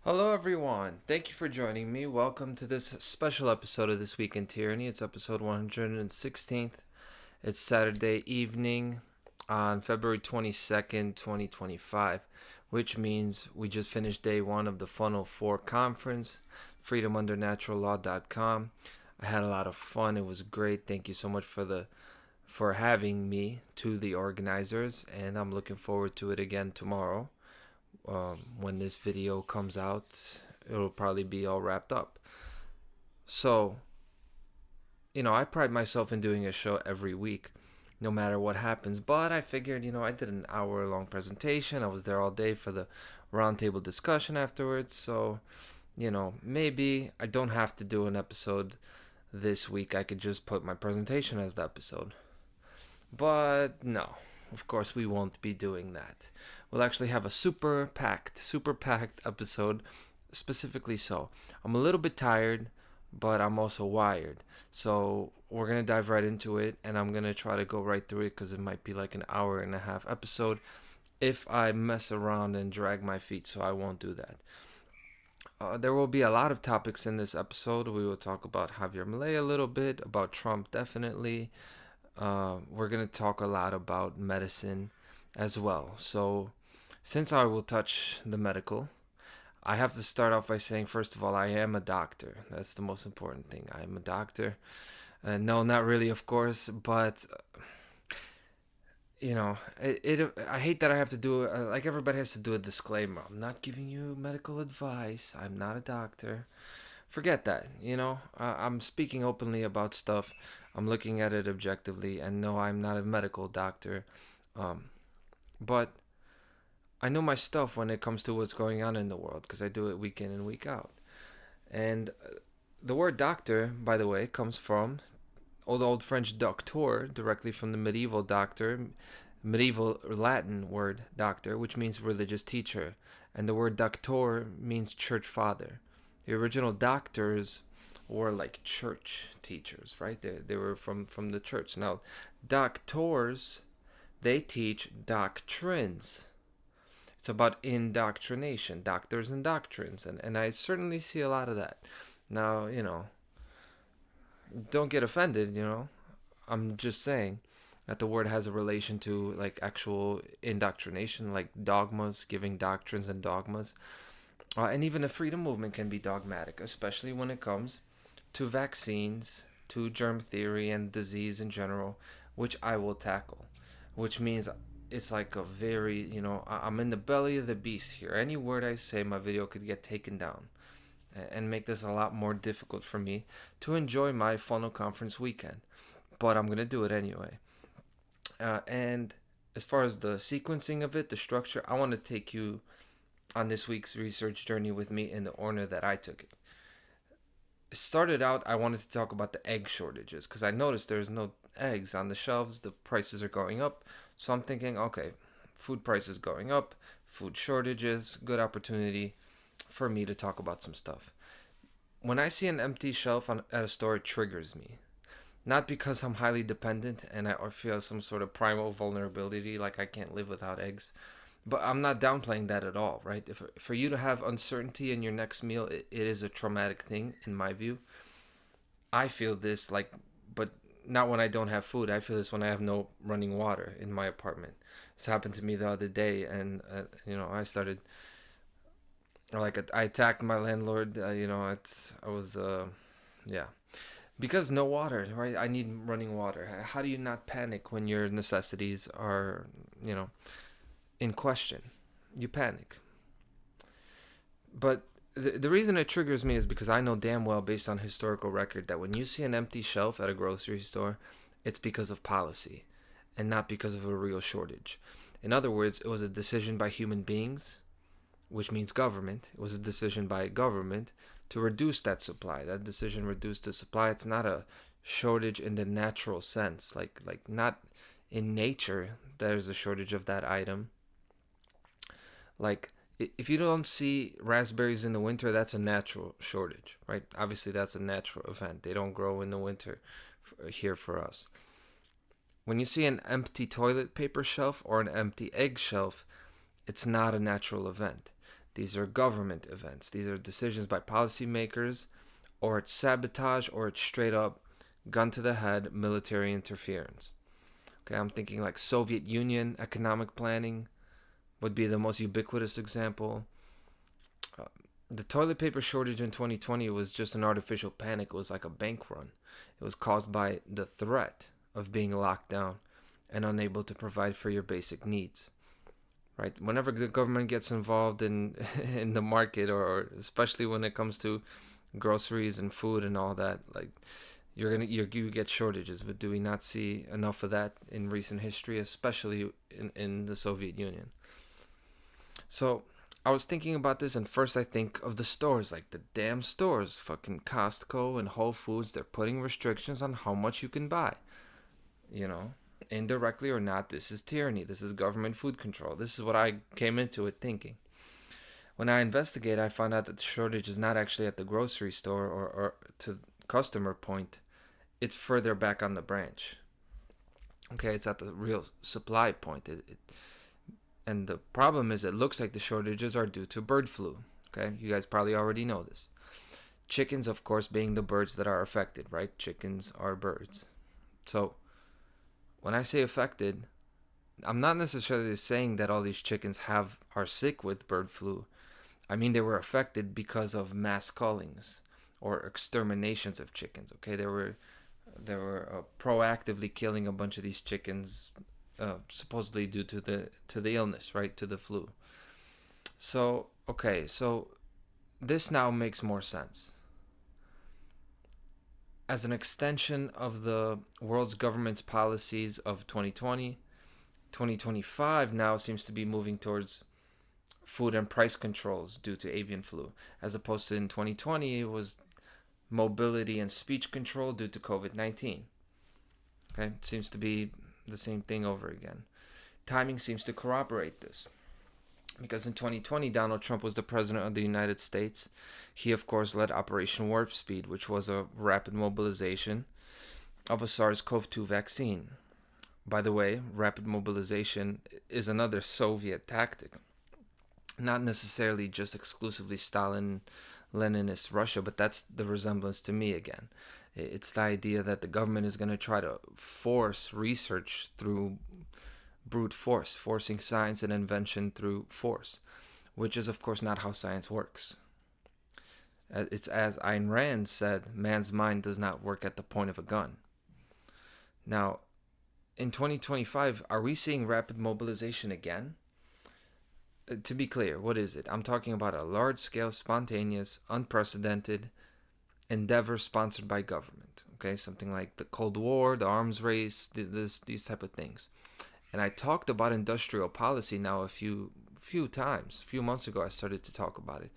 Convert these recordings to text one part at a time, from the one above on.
Hello, everyone. Thank you for joining me. Welcome to this special episode of This Week in Tyranny. It's episode 116th. It's Saturday evening on February 22nd, 2025, which means we just finished day one of the Funnel 4 conference, freedomundernaturallaw.com. I had a lot of fun. It was great. Thank you so much for having me to the organizers, and I'm looking forward to it again tomorrow. When this video comes out, it'll probably be all wrapped up. So, I pride myself in doing a show every week, no matter what happens. But I figured, I did an hour-long presentation. I was there all day for the roundtable discussion afterwards. So, maybe I don't have to do an episode this week. I could just put my presentation as the episode. But no, of course we won't be doing that. We'll actually have a super packed episode, specifically so. I'm a little bit tired, but I'm also wired. So we're going to dive right into it, and I'm going to try to go right through it because it might be like an hour and a half episode if I mess around and drag my feet, so I won't do that. There will be a lot of topics in this episode. We will talk about Javier Milei a little bit, about Trump definitely. We're going to talk a lot about medicine as well. So, since I will touch the medical, I have to start off by saying, first of all, I am a doctor. That's the most important thing. I am a doctor. No, not really, of course, but I hate that I have to do like everybody has to do a disclaimer. I'm not giving you medical advice. I'm not a doctor. Forget that. I'm speaking openly about stuff. I'm looking at it objectively, and no, I'm not a medical doctor, but I know my stuff when it comes to what's going on in the world because I do it week in and week out. And the word doctor, by the way, comes from old French doctor, directly from the medieval Latin word doctor, which means religious teacher, and the word doctor means church father. The original doctors were like church teachers, right? They were from the church. Now, doctors, they teach doctrines. It's about indoctrination, doctors and doctrines, and I certainly see a lot of that. Now, don't get offended, I'm just saying that the word has a relation to like actual indoctrination, like dogmas, giving doctrines and dogmas. And even the freedom movement can be dogmatic, especially when it comes to vaccines, to germ theory and disease in general, which I will tackle. Which means it's like a very, I'm in the belly of the beast here. Any word I say, my video could get taken down and make this a lot more difficult for me to enjoy my funnel conference weekend. But I'm going to do it anyway. And as far as the sequencing of it, the structure, I want to take you on this week's research journey with me in the order that I took it. It started out, I wanted to talk about the egg shortages because I noticed there's no eggs on the shelves. The prices are going up. So I'm thinking, okay, food prices going up, food shortages, good opportunity for me to talk about some stuff. When I see an empty shelf at a store, it triggers me. Not because I'm highly dependent and I feel some sort of primal vulnerability, like I can't live without eggs. But I'm not downplaying that at all, right? For you to have uncertainty in your next meal, it is a traumatic thing, in my view. I feel this, but not when I don't have food. I feel this when I have no running water in my apartment. This happened to me the other day, and, I started, I attacked my landlord, yeah. Because no water, right? I need running water. How do you not panic when your necessities are, in question? You panic. But the reason it triggers me is because I know damn well, based on historical record, that when you see an empty shelf at a grocery store, it's because of policy and not because of a real shortage. In other words, it was a decision by human beings, which means government. It was a decision by government to reduce that supply. That decision reduced the supply. It's not a shortage in the natural sense, like not in nature there's a shortage of that item. Like, if you don't see raspberries in the winter, that's a natural shortage, right? Obviously, that's a natural event. They don't grow in the winter here for us. When you see an empty toilet paper shelf or an empty egg shelf, it's not a natural event. These are government events. These are decisions by policymakers, or it's sabotage, or it's straight up gun to the head military interference. Okay, I'm thinking like Soviet Union economic planning would be the most ubiquitous example. Uh, the toilet paper shortage in 2020 was just an artificial panic. It was like a bank run. It was caused by the threat of being locked down and unable to provide for your basic needs. Right? Whenever the government gets involved in in the market, or especially when it comes to groceries and food and all that, like you get shortages. But do we not see enough of that in recent history, especially in the Soviet Union? So I was thinking about this, and first I think of the stores, like the damn stores, fucking Costco and Whole Foods. They're putting restrictions on how much you can buy. You know, indirectly or not, this is tyranny. This is government food control. This is what I came into it thinking. When I investigate, I found out that the shortage is not actually at the grocery store or to customer point. It's further back on the branch. Okay, it's at the real supply point. And the problem is, it looks like the shortages are due to bird flu. Okay, you guys probably already know this. Chickens, of course, being the birds that are affected, right? Chickens are birds. So when I say affected, I'm not necessarily saying that all these chickens are sick with bird flu. I mean, they were affected because of mass cullings or exterminations of chickens. Okay, they were proactively killing a bunch of these chickens, supposedly due to the illness, right, to the flu. So okay, so this now makes more sense. As an extension of the world's government's policies of 2020, 2025 now seems to be moving towards food and price controls due to avian flu, as opposed to in 2020 it was mobility and speech control due to COVID-19. Okay, it seems to be the same thing over again. Timing seems to corroborate this, because in 2020 Donald Trump was the president of the United States. He of course led Operation Warp Speed, which was a rapid mobilization of a SARS-CoV-2 vaccine. By the way, rapid mobilization is another Soviet tactic. Not necessarily just exclusively Stalin, Leninist Russia, but that's the resemblance to me again. It's the idea that the government is going to try to force research through brute force, forcing science and invention through force, which is of course not how science works. It's as Ayn Rand said, man's mind does not work at the point of a gun. Now, in 2025, are we seeing rapid mobilization again? To be clear, what is it? I'm talking about a large-scale, spontaneous, unprecedented endeavor sponsored by government. Okay, something like the Cold War, the arms race, these type of things. And I talked about industrial policy now a few times. A few months ago, I started to talk about it.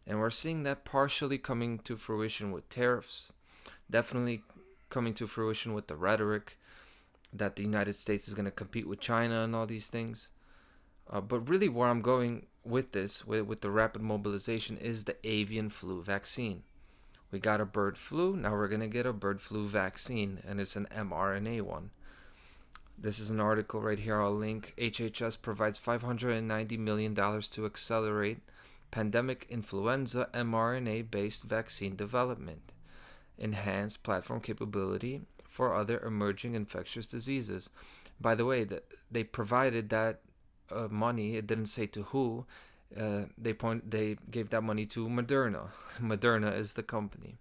And we're seeing that partially coming to fruition with tariffs. Definitely coming to fruition with the rhetoric that the United States is going to compete with China and all these things. But really where I'm going with this, with the rapid mobilization, is the avian flu vaccine. We got a bird flu, now we're going to get a bird flu vaccine, and it's an mRNA one. This is an article right here, I'll link. HHS provides $590 million to accelerate pandemic influenza mRNA-based vaccine development. Enhanced platform capability for other emerging infectious diseases. By the way, they provided that money. It didn't say to who. They gave that money to Moderna. Moderna is the company.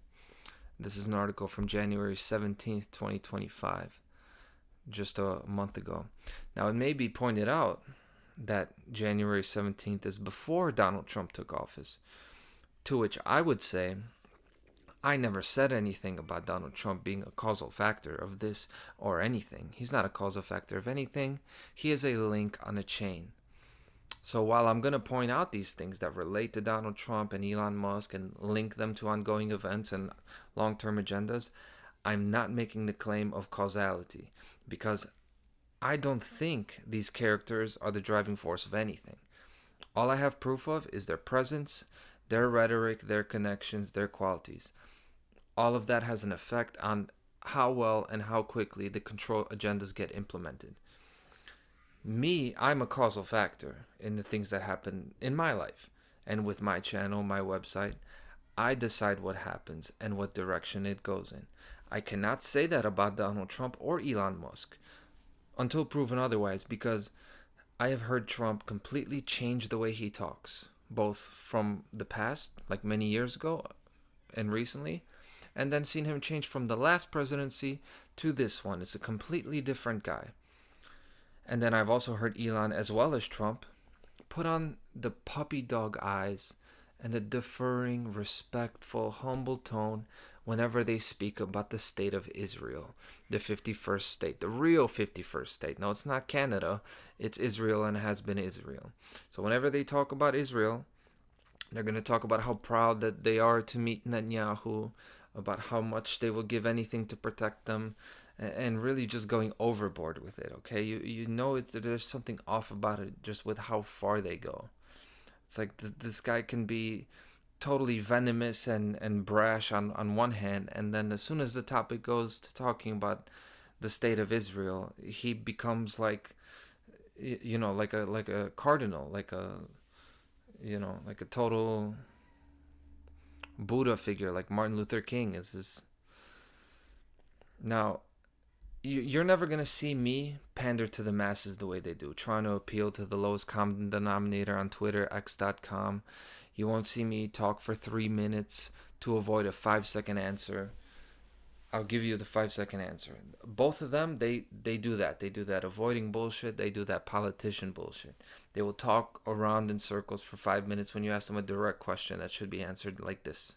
This is an article from January 17th, 2025, just a month ago. Now, it may be pointed out that January 17th is before Donald Trump took office, to which I would say, I never said anything about Donald Trump being a causal factor of this or anything. He's not a causal factor of anything. He is a link on a chain. So while I'm going to point out these things that relate to Donald Trump and Elon Musk and link them to ongoing events and long-term agendas, I'm not making the claim of causality, because I don't think these characters are the driving force of anything. All I have proof of is their presence, their rhetoric, their connections, their qualities. All of that has an effect on how well and how quickly the control agendas get implemented. Me, I'm a causal factor in the things that happen in my life. And with my channel, my website, I decide what happens and what direction it goes in. I cannot say that about Donald Trump or Elon Musk until proven otherwise, because I have heard Trump completely change the way he talks, both from the past, like many years ago, and recently, and then seen him change from the last presidency to this one. It's a completely different guy. And then I've also heard Elon, as well as Trump, put on the puppy dog eyes and the deferring, respectful, humble tone whenever they speak about the state of Israel, the 51st state, the real 51st state. No, it's not Canada, it's Israel and has been Israel. So whenever they talk about Israel, they're going to talk about how proud that they are to meet Netanyahu, about how much they will give anything to protect them, and really just going overboard with it. Okay, you know there's something off about it just with how far they go. It's like this guy can be totally venomous and brash on one hand, and then as soon as the topic goes to talking about the state of Israel, he becomes like, like a cardinal, like a like a total Buddha figure, like Martin Luther King is this. Now, you're never going to see me pander to the masses the way they do, trying to appeal to the lowest common denominator on Twitter, x.com. You won't see me talk for 3 minutes to avoid a 5-second answer. I'll give you the 5-second answer. Both of them, they do that. They do that avoiding bullshit. They do that politician bullshit. They will talk around in circles for 5 minutes when you ask them a direct question that should be answered like this.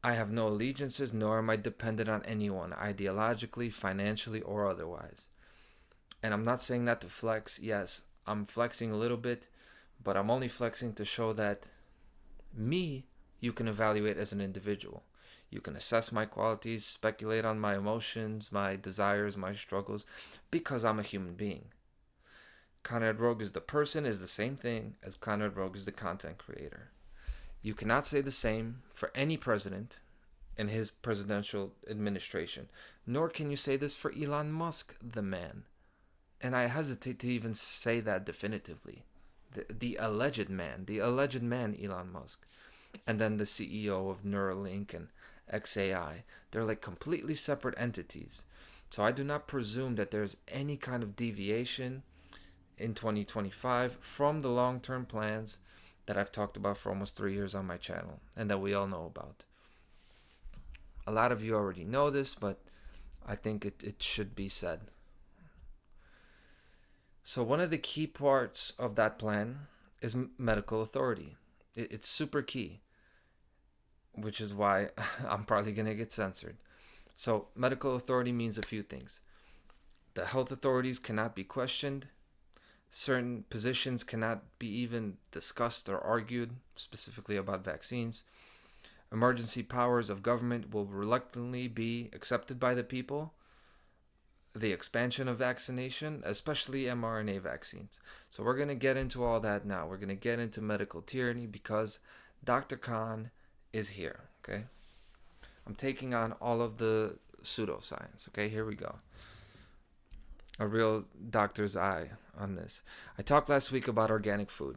I have no allegiances, nor am I dependent on anyone, ideologically, financially, or otherwise. And I'm not saying that to flex. Yes, I'm flexing a little bit, but I'm only flexing to show that me, you can evaluate as an individual. You can assess my qualities, speculate on my emotions, my desires, my struggles, because I'm a human being. Conrad Rogue is the person is the same thing as Conrad Rogue is the content creator. You cannot say the same for any president in his presidential administration, nor can you say this for Elon Musk, the man. And I hesitate to even say that definitively. The alleged man, Elon Musk. And then the CEO of Neuralink and XAI. They're like completely separate entities. So I do not presume that there's any kind of deviation in 2025 from the long-term plans that I've talked about for almost 3 years on my channel and that we all know about. A lot of you already know this, but I think it should be said. So one of the key parts of that plan is medical authority. It's super key, which is why I'm probably going to get censored. So medical authority means a few things. The health authorities cannot be questioned. Certain positions cannot be even discussed or argued, specifically about vaccines. Emergency powers of government will reluctantly be accepted by the people. The expansion of vaccination, especially mRNA vaccines. So we're going to get into all that now. We're going to get into medical tyranny because Dr. Khan is here, okay? I'm taking on all of the pseudoscience, okay? Here we go. A real doctor's eye on this. I talked last week about organic food.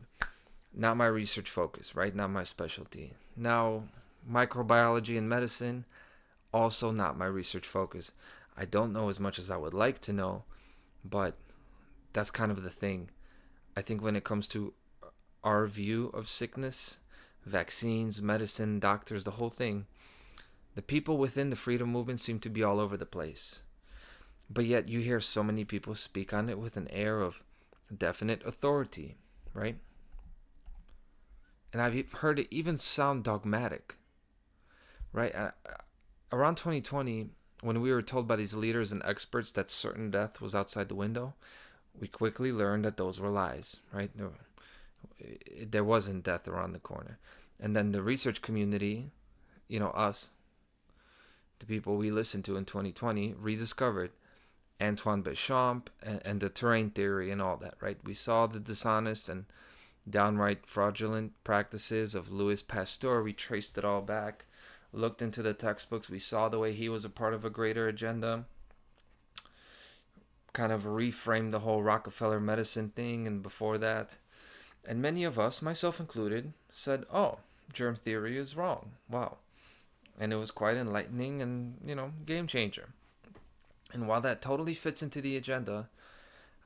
Not my research focus, right? Not my specialty. Now, microbiology and medicine, also not my research focus. I don't know as much as I would like to know, but that's kind of the thing. I think when it comes to our view of sickness, vaccines, medicine, doctors, the whole thing, the people within the freedom movement seem to be all over the place. But yet you hear so many people speak on it with an air of definite authority, right? And I've heard it even sound dogmatic, right? Around 2020, when we were told by these leaders and experts that certain death was outside the window, we quickly learned that those were lies, right? There wasn't death around the corner. And then the research community, us, the people we listened to in 2020, rediscovered Antoine Béchamp and the terrain theory and all that, right? We saw the dishonest and downright fraudulent practices of Louis Pasteur. We traced it all back, looked into the textbooks. We saw the way he was a part of a greater agenda, kind of reframed the whole Rockefeller medicine thing and before that. And many of us, myself included, said, oh, germ theory is wrong. Wow. And it was quite enlightening and, game changer. And while that totally fits into the agenda,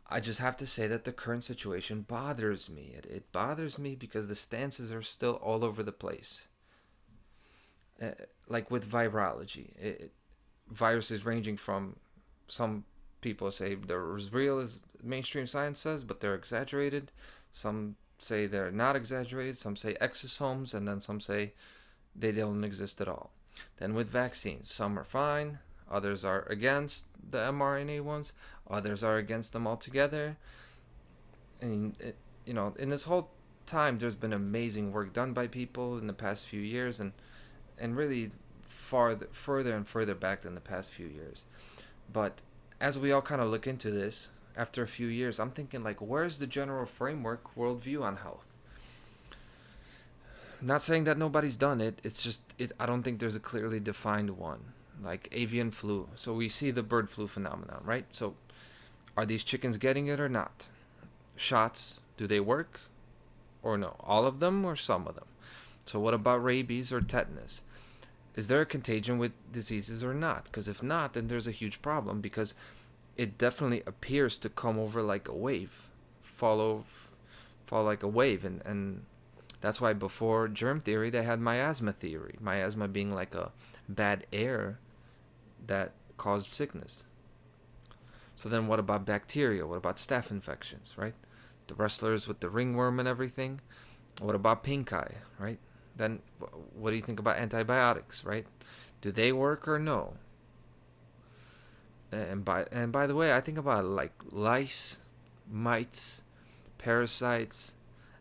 I just have to say that the current situation bothers me. It bothers me because the stances are still all over the place. Like with virology, viruses ranging from some people say they're as real as mainstream science says, but they're exaggerated. Some say they're not exaggerated. Some say exosomes, and then some say they don't exist at all. Then with vaccines, some are fine, others are against the mRNA ones, others are against them altogether. And in this whole time, there's been amazing work done by people in the past few years, and really further and further back than the past few years. But as we all kind of look into this, after a few years, I'm thinking, like, where's the general framework worldview on health? I'm not saying that nobody's done it. It's just I don't think there's a clearly defined one. Like avian flu. So we see the bird flu phenomenon, right? So are these chickens getting it or not? Shots, do they work or no? All of them or some of them? So what about rabies or tetanus? Is there a contagion with diseases or not? Because if not, then there's a huge problem, because it definitely appears to come over like a wave, fall like a wave, and that's why before germ theory they had miasma theory. Miasma being like a bad air that caused sickness. So then what about bacteria? What about staph infections, right? The wrestlers with the ringworm and everything. What about pink eye, right? Then what do you think about antibiotics, right? Do they work or no? And by the way, I think about like lice, mites, parasites,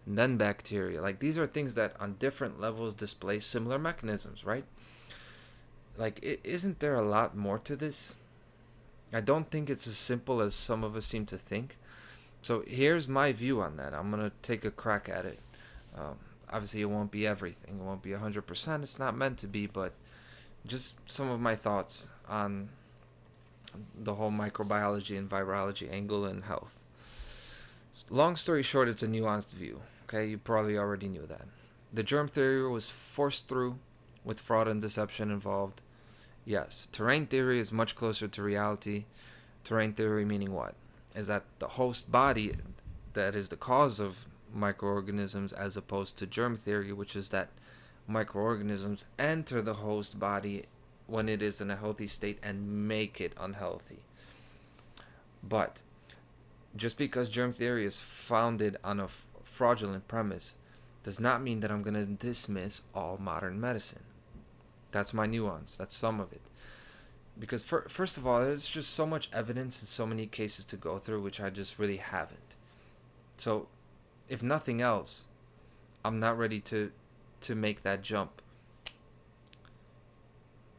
and then bacteria. Like these are things that on different levels display similar mechanisms, right? Like isn't there a lot more to this? I don't think it's as simple as some of us seem to think. So here's my view on that. I'm gonna take a crack at it. Obviously, it won't be everything. It won't be 100%. It's not meant to be, but just some of my thoughts on the whole microbiology and virology angle in health. Long story short, it's a nuanced view. Okay, you probably already knew that. The germ theory was forced through with fraud and deception involved. Yes, terrain theory is much closer to reality. Terrain theory meaning what? Is that the host body that is the cause of microorganisms, as opposed to germ theory, which is that microorganisms enter the host body when it is in a healthy state and make it unhealthy. But just because germ theory is founded on a fraudulent premise does not mean that I'm going to dismiss all modern medicine. That's my nuance. That's some of it. Because first of all, there's just so much evidence and so many cases to go through, which I just really haven't. So if nothing else, I'm not ready to make that jump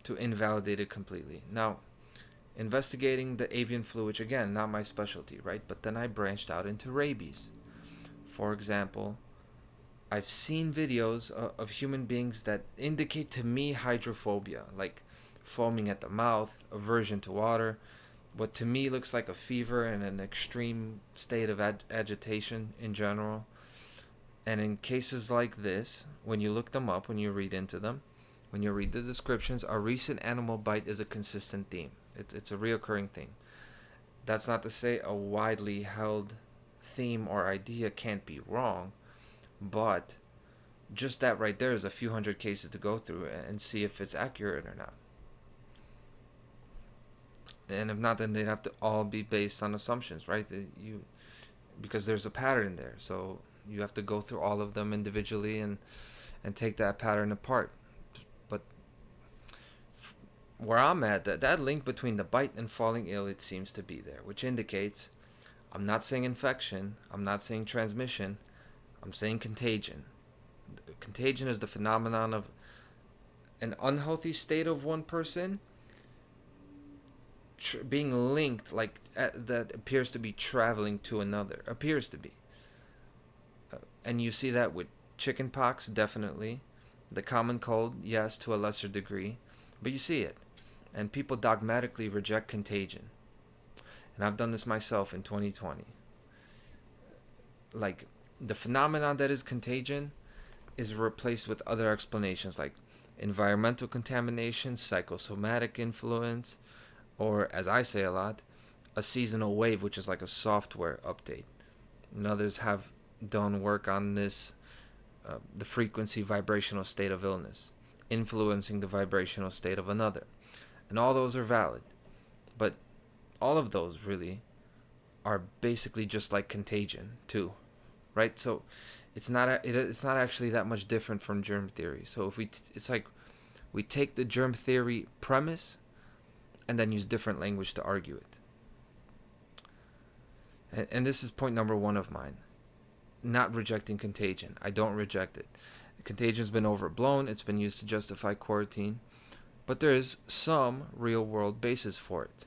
to invalidate it completely. Now, investigating the avian flu, which again, not my specialty, right? But then I branched out into rabies. For example, I've seen videos of human beings that indicate to me hydrophobia, like foaming at the mouth, aversion to water, what to me looks like a fever and an extreme state of agitation in general. And in cases like this, when you look them up, when you read into them, when you read the descriptions, a recent animal bite is a consistent theme. It's a reoccurring theme. That's not to say a widely held theme or idea can't be wrong, but just that right there is a few hundred cases to go through and see if it's accurate or not. And if not, then they'd have to all be based on assumptions, right? Because there's a pattern there. So you have to go through all of them individually and take that pattern apart. But where I'm at, that link between the bite and falling ill, it seems to be there, which indicates I'm not saying infection, I'm not saying transmission, I'm saying contagion. Contagion is the phenomenon of an unhealthy state of one person being linked, like that appears to be traveling to another. Appears to be. And you see that with chickenpox, definitely. The common cold, yes, to a lesser degree. But you see it. And people dogmatically reject contagion. And I've done this myself in 2020. Like, The phenomenon that is contagion is replaced with other explanations like environmental contamination, psychosomatic influence, or, as I say a lot, a seasonal wave, which is like a software update. And others have done work on this, the frequency vibrational state of illness, influencing the vibrational state of another. And all those are valid. But all of those really are basically just like contagion, too. Right? So it's not actually that much different from germ theory. So if it's like we take the germ theory premise and then use different language to argue it. And this is point number one of mine. Not rejecting contagion. I don't reject it. Contagion's been overblown. It's been used to justify quarantine. But there is some real world basis for it.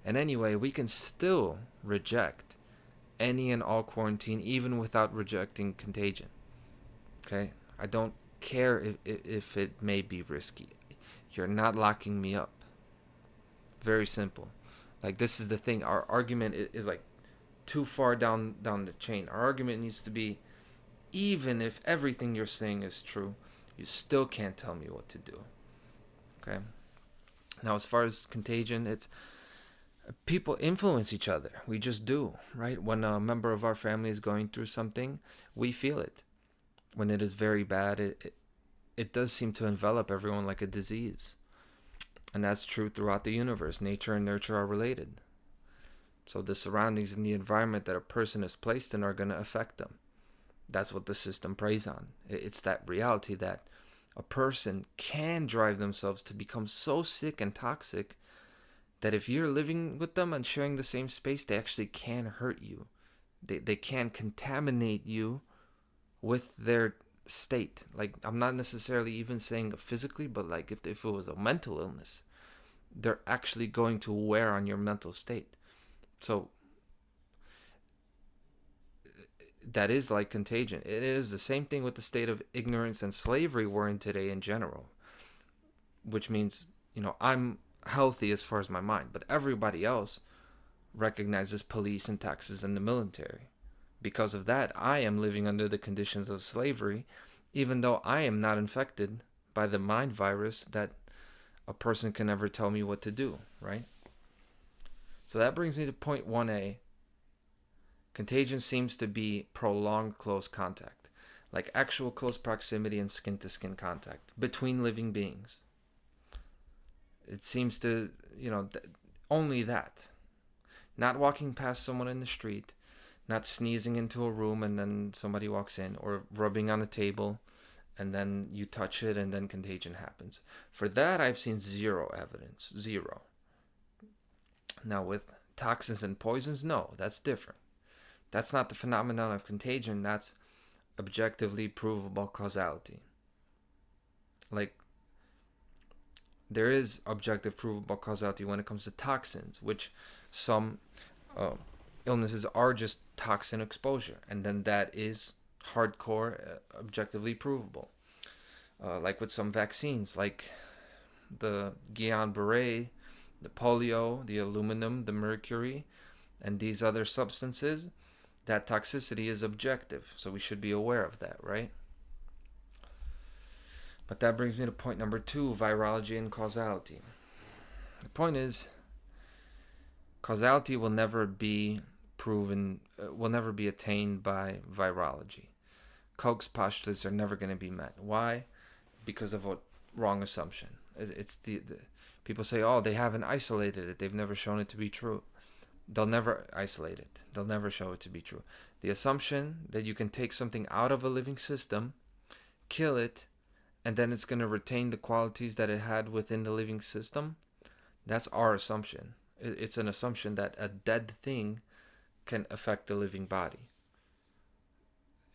And anyway, we can still reject any and all quarantine even without rejecting contagion. Okay? I don't care if it may be risky. You're not locking me up. Very simple. Like, this is the thing. Our argument is like too far down the chain. Our argument needs to be, even if everything you're saying is true, you still can't tell me what to do. Okay? Now, as far as contagion, it's people influence each other. We just do, right? When a member of our family is going through something, we feel it. When it is very bad, it does seem to envelop everyone like a disease. And that's true throughout the universe. Nature and nurture are related. So the surroundings and the environment that a person is placed in are going to affect them. That's what the system preys on. It's that reality that a person can drive themselves to become so sick and toxic that if you're living with them and sharing the same space, they actually can hurt you. They can contaminate you with their state. Like, I'm not necessarily even saying physically, but like if it was a mental illness, they're actually going to wear on your mental state. So that is like contagion. It is the same thing with the state of ignorance and slavery we're in today in general, which means, I'm healthy as far as my mind, but everybody else recognizes police and taxes and the military. Because of that, I am living under the conditions of slavery, even though I am not infected by the mind virus that a person can never tell me what to do, right? So that brings me to point 1A. Contagion seems to be prolonged close contact, like actual close proximity and skin-to-skin contact between living beings. It seems to, only that. Not walking past someone in the street, not sneezing into a room and then somebody walks in, or rubbing on a table and then you touch it and then contagion happens. For that, I've seen zero evidence. Zero. Now, with toxins and poisons, no, that's different. That's not the phenomenon of contagion. That's objectively provable causality. Like, there is objective provable causality when it comes to toxins, which some illnesses are just toxin exposure, and then that is hardcore, objectively provable. Like with some vaccines, like the Guillain-Barré, the polio, the aluminum, the mercury, and these other substances, that toxicity is objective, so we should be aware of that, right? But that brings me to point number 2, virology and causality. The point is, causality will never be proven, will never be attained by virology. Koch's postulates are never going to be met. Why? Because of a wrong assumption. It's the people say, oh, they haven't isolated it. They've never shown it to be true. They'll never isolate it. They'll never show it to be true. The assumption that you can take something out of a living system, kill it, and then it's going to retain the qualities that it had within the living system, that's our assumption. It's an assumption that a dead thing can affect the living body.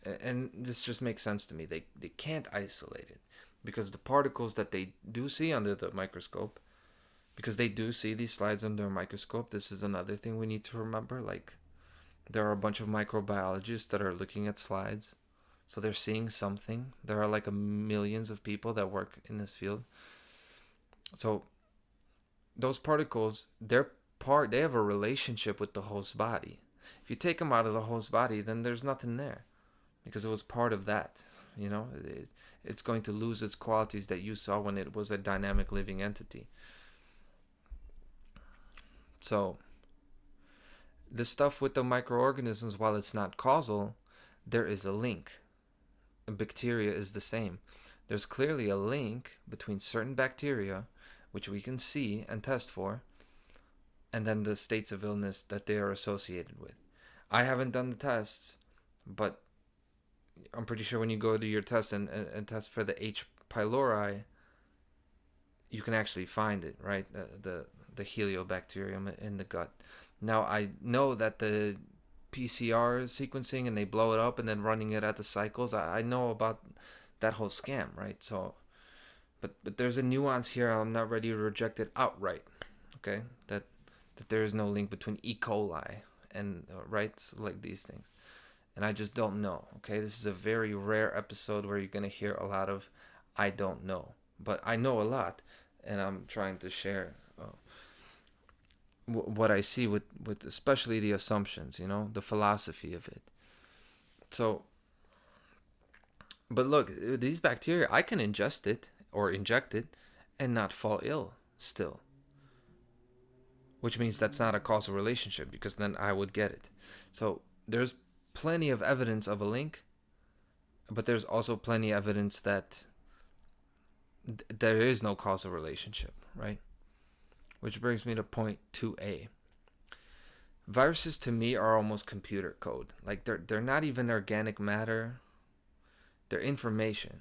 And this just makes sense to me. They can't isolate it because the particles that they do see under the microscope, because they do see these slides under a microscope, this is another thing we need to remember. Like, there are a bunch of microbiologists that are looking at slides, so they're seeing something. There are like millions of people that work in this field. So those particles, they have a relationship with the host body. If you take them out of the host body, then there's nothing there. because it was part of that. It's going to lose its qualities that you saw when it was a dynamic living entity. So the stuff with the microorganisms, while it's not causal, there is a link. Bacteria is the same. There's clearly a link between certain bacteria, which we can see and test for, and then the states of illness that they are associated with. I haven't done the tests, but I'm pretty sure when you go to your test and test for the H. pylori, you can actually find it, right? The heliobacterium in the gut. Now, I know that the PCR sequencing and they blow it up and then running it at the cycles, I know about that whole scam, right? So, but there's a nuance here. I'm not ready to reject it outright, okay? That there is no link between E. coli and, right? So like these things. And I just don't know, okay? This is a very rare episode where you're going to hear a lot of I don't know. But I know a lot, and I'm trying to share what I see with especially the assumptions, the philosophy of it. So, but look, these bacteria, I can ingest it or inject it and not fall ill still. Which means that's not a causal relationship, because then I would get it. So there's plenty of evidence of a link, but there's also plenty of evidence that there is no causal relationship, right? Which brings me to point 2A. Viruses to me are almost computer code. Like they're not even organic matter. They're information.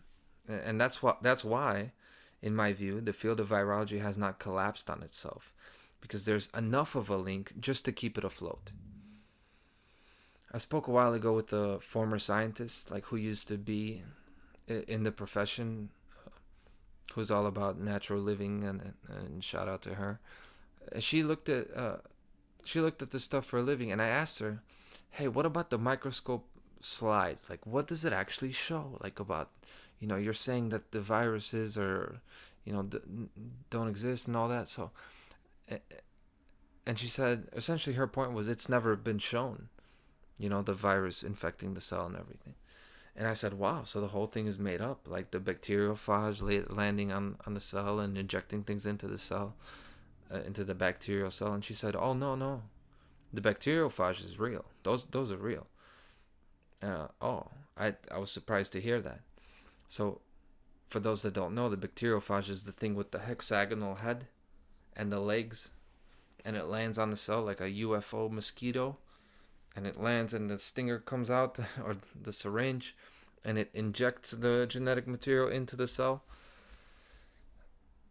And that's why, in my view, the field of virology has not collapsed on itself, because there's enough of a link just to keep it afloat. I spoke a while ago with a former scientist, like who used to be in the profession, who's all about natural living, and shout out to her. She looked at this stuff for a living, and I asked her, "Hey, what about the microscope slides? Like, what does it actually show? Like about, you're saying that the viruses are, don't exist and all that." So, and she said essentially her point was it's never been shown, the virus infecting the cell and everything. And I said, wow, so the whole thing is made up, like the bacteriophage landing on the cell and injecting things into the cell, into the bacterial cell. And she said, oh, no, the bacteriophage is real. Those are real. I was surprised to hear that. So for those that don't know, the bacteriophage is the thing with the hexagonal head and the legs, and it lands on the cell like a UFO mosquito. And it lands and the stinger comes out, or the syringe, and it injects the genetic material into the cell.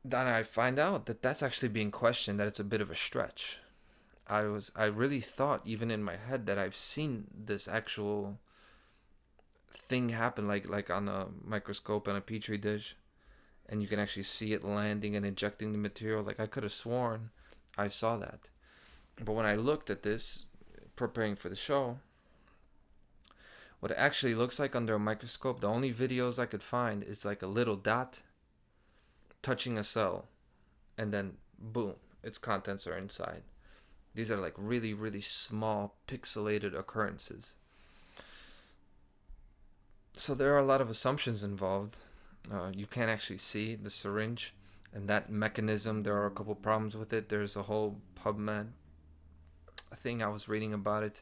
Then I find out that that's actually being questioned, that it's a bit of a stretch. I really thought, even in my head, that I've seen this actual thing happen, like on a microscope on a petri dish, and you can actually see it landing and injecting the material. Like I could have sworn I saw that. But when I looked at this, preparing for the show, what it actually looks like under a microscope, the only videos I could find is like a little dot touching a cell, and then boom, its contents are inside. These are like really, really small pixelated occurrences. So there are a lot of assumptions involved. You can't actually see the syringe and that mechanism. There are a couple problems with it. There's a whole PubMed thing I was reading about it.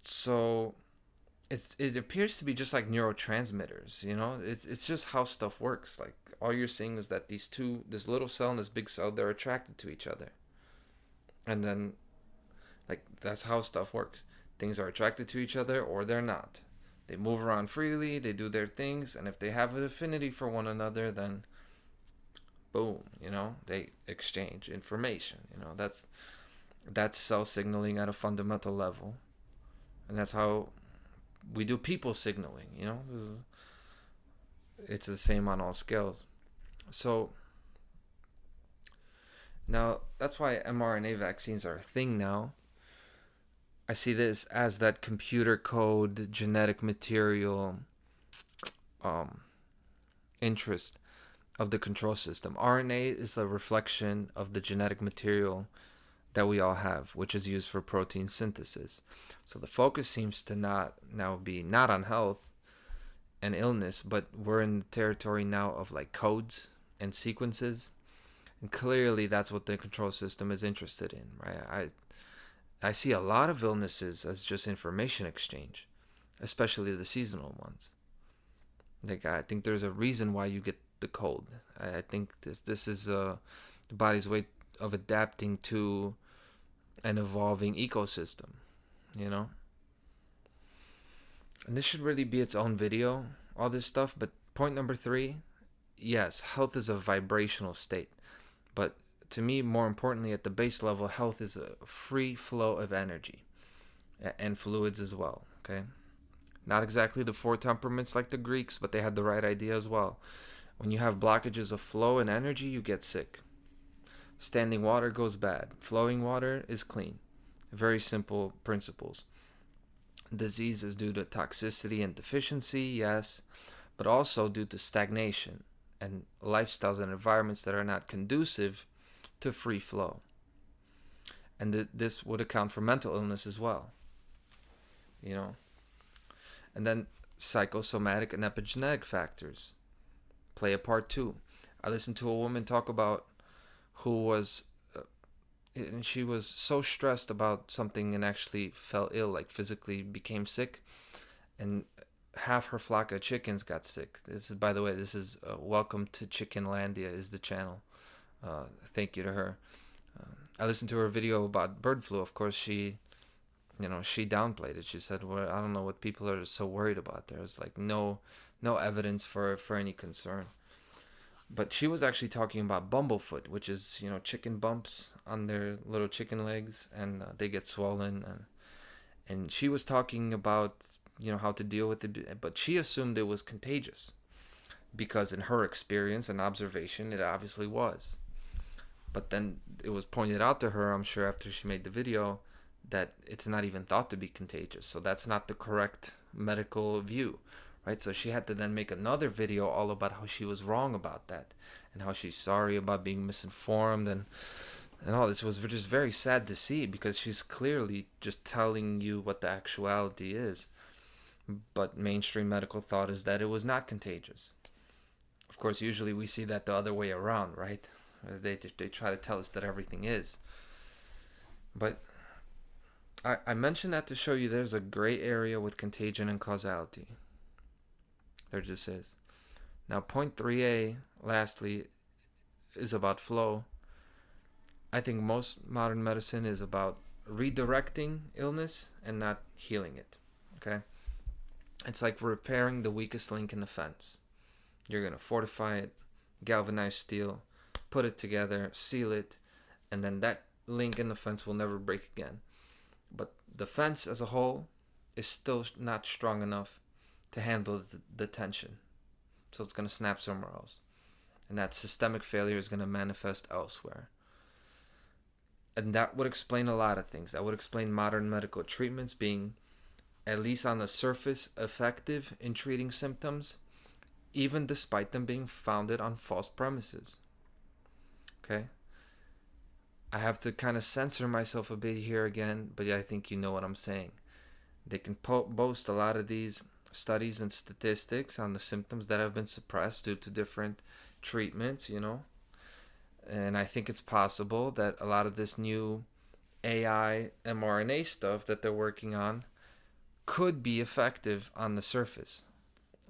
So it appears to be just like neurotransmitters, it's just how stuff works. Like all you're seeing is that this little cell and this big cell, they're attracted to each other, and then like that's how stuff works. Things are attracted to each other or they're not. They move around freely, they do their things, and if they have an affinity for one another, then boom, they exchange information. That's cell signaling at a fundamental level. And that's how we do people signaling, it's the same on all scales. So now that's why mRNA vaccines are a thing now. I see this as that computer code, genetic material interest of the control system. RNA is a reflection of the genetic material that we all have, which is used for protein synthesis. So the focus seems to not on health and illness, but we're in the territory now of like codes and sequences. And clearly that's what the control system is interested in, right? I see a lot of illnesses as just information exchange, especially the seasonal ones. Like, I think there's a reason why you get the cold. I think this is the body's way of adapting to an evolving ecosystem, you know? And this should really be its own video, all this stuff. But point number 3, yes, health is a vibrational state. But to me, more importantly, at the base level, health is a free flow of energy and fluids as well, okay? Not exactly the 4 temperaments like the Greeks, but they had the right idea as well. When you have blockages of flow and energy, you get sick. Standing water goes bad. Flowing water is clean. Very simple principles. Disease is due to toxicity and deficiency, yes, but also due to stagnation and lifestyles and environments that are not conducive to free flow. And this would account for mental illness as well, you know. And then psychosomatic and epigenetic factors play a part too. I listened to a woman talk about who was, and she was so stressed about something and actually fell ill, like physically became sick, and half her flock of chickens got sick. This is, by the way, this is Welcome to Chickenlandia is the channel. Thank you to her. I listened to her video about bird flu. Of course, she downplayed it. She said, "Well, I don't know what people are so worried about. There's like no evidence for any concern." But she was actually talking about bumblefoot, which is, chicken bumps on their little chicken legs, and they get swollen. And she was talking about, how to deal with it, but she assumed it was contagious because in her experience and observation, it obviously was. But then it was pointed out to her, I'm sure after she made the video, that it's not even thought to be contagious. So that's not the correct medical view. Right, so she had to then make another video all about how she was wrong about that and how she's sorry about being misinformed and all this. Was just very sad to see because she's clearly just telling you what the actuality is. But mainstream medical thought is that it was not contagious. Of course, usually we see that the other way around, right? They try to tell us that everything is. But I mentioned that to show you there's a gray area with contagion and causality. There just is. Now, point 3a, lastly, is about flow. I think most modern medicine is about redirecting illness and not healing it. Okay? It's like repairing the weakest link in the fence. You're going to fortify it, galvanize steel, put it together, seal it, and then that link in the fence will never break again. But the fence as a whole is still not strong enough to handle the tension. So it's going to snap somewhere else. And that systemic failure is going to manifest elsewhere. And that would explain a lot of things. That would explain modern medical treatments being, at least on the surface, effective in treating symptoms, even despite them being founded on false premises. Okay? I have to kind of censor myself a bit here again, but I think you know what I'm saying. They can boast a lot of these studies and statistics on the symptoms that have been suppressed due to different treatments, and I think it's possible that a lot of this new AI mRNA stuff that they're working on could be effective on the surface,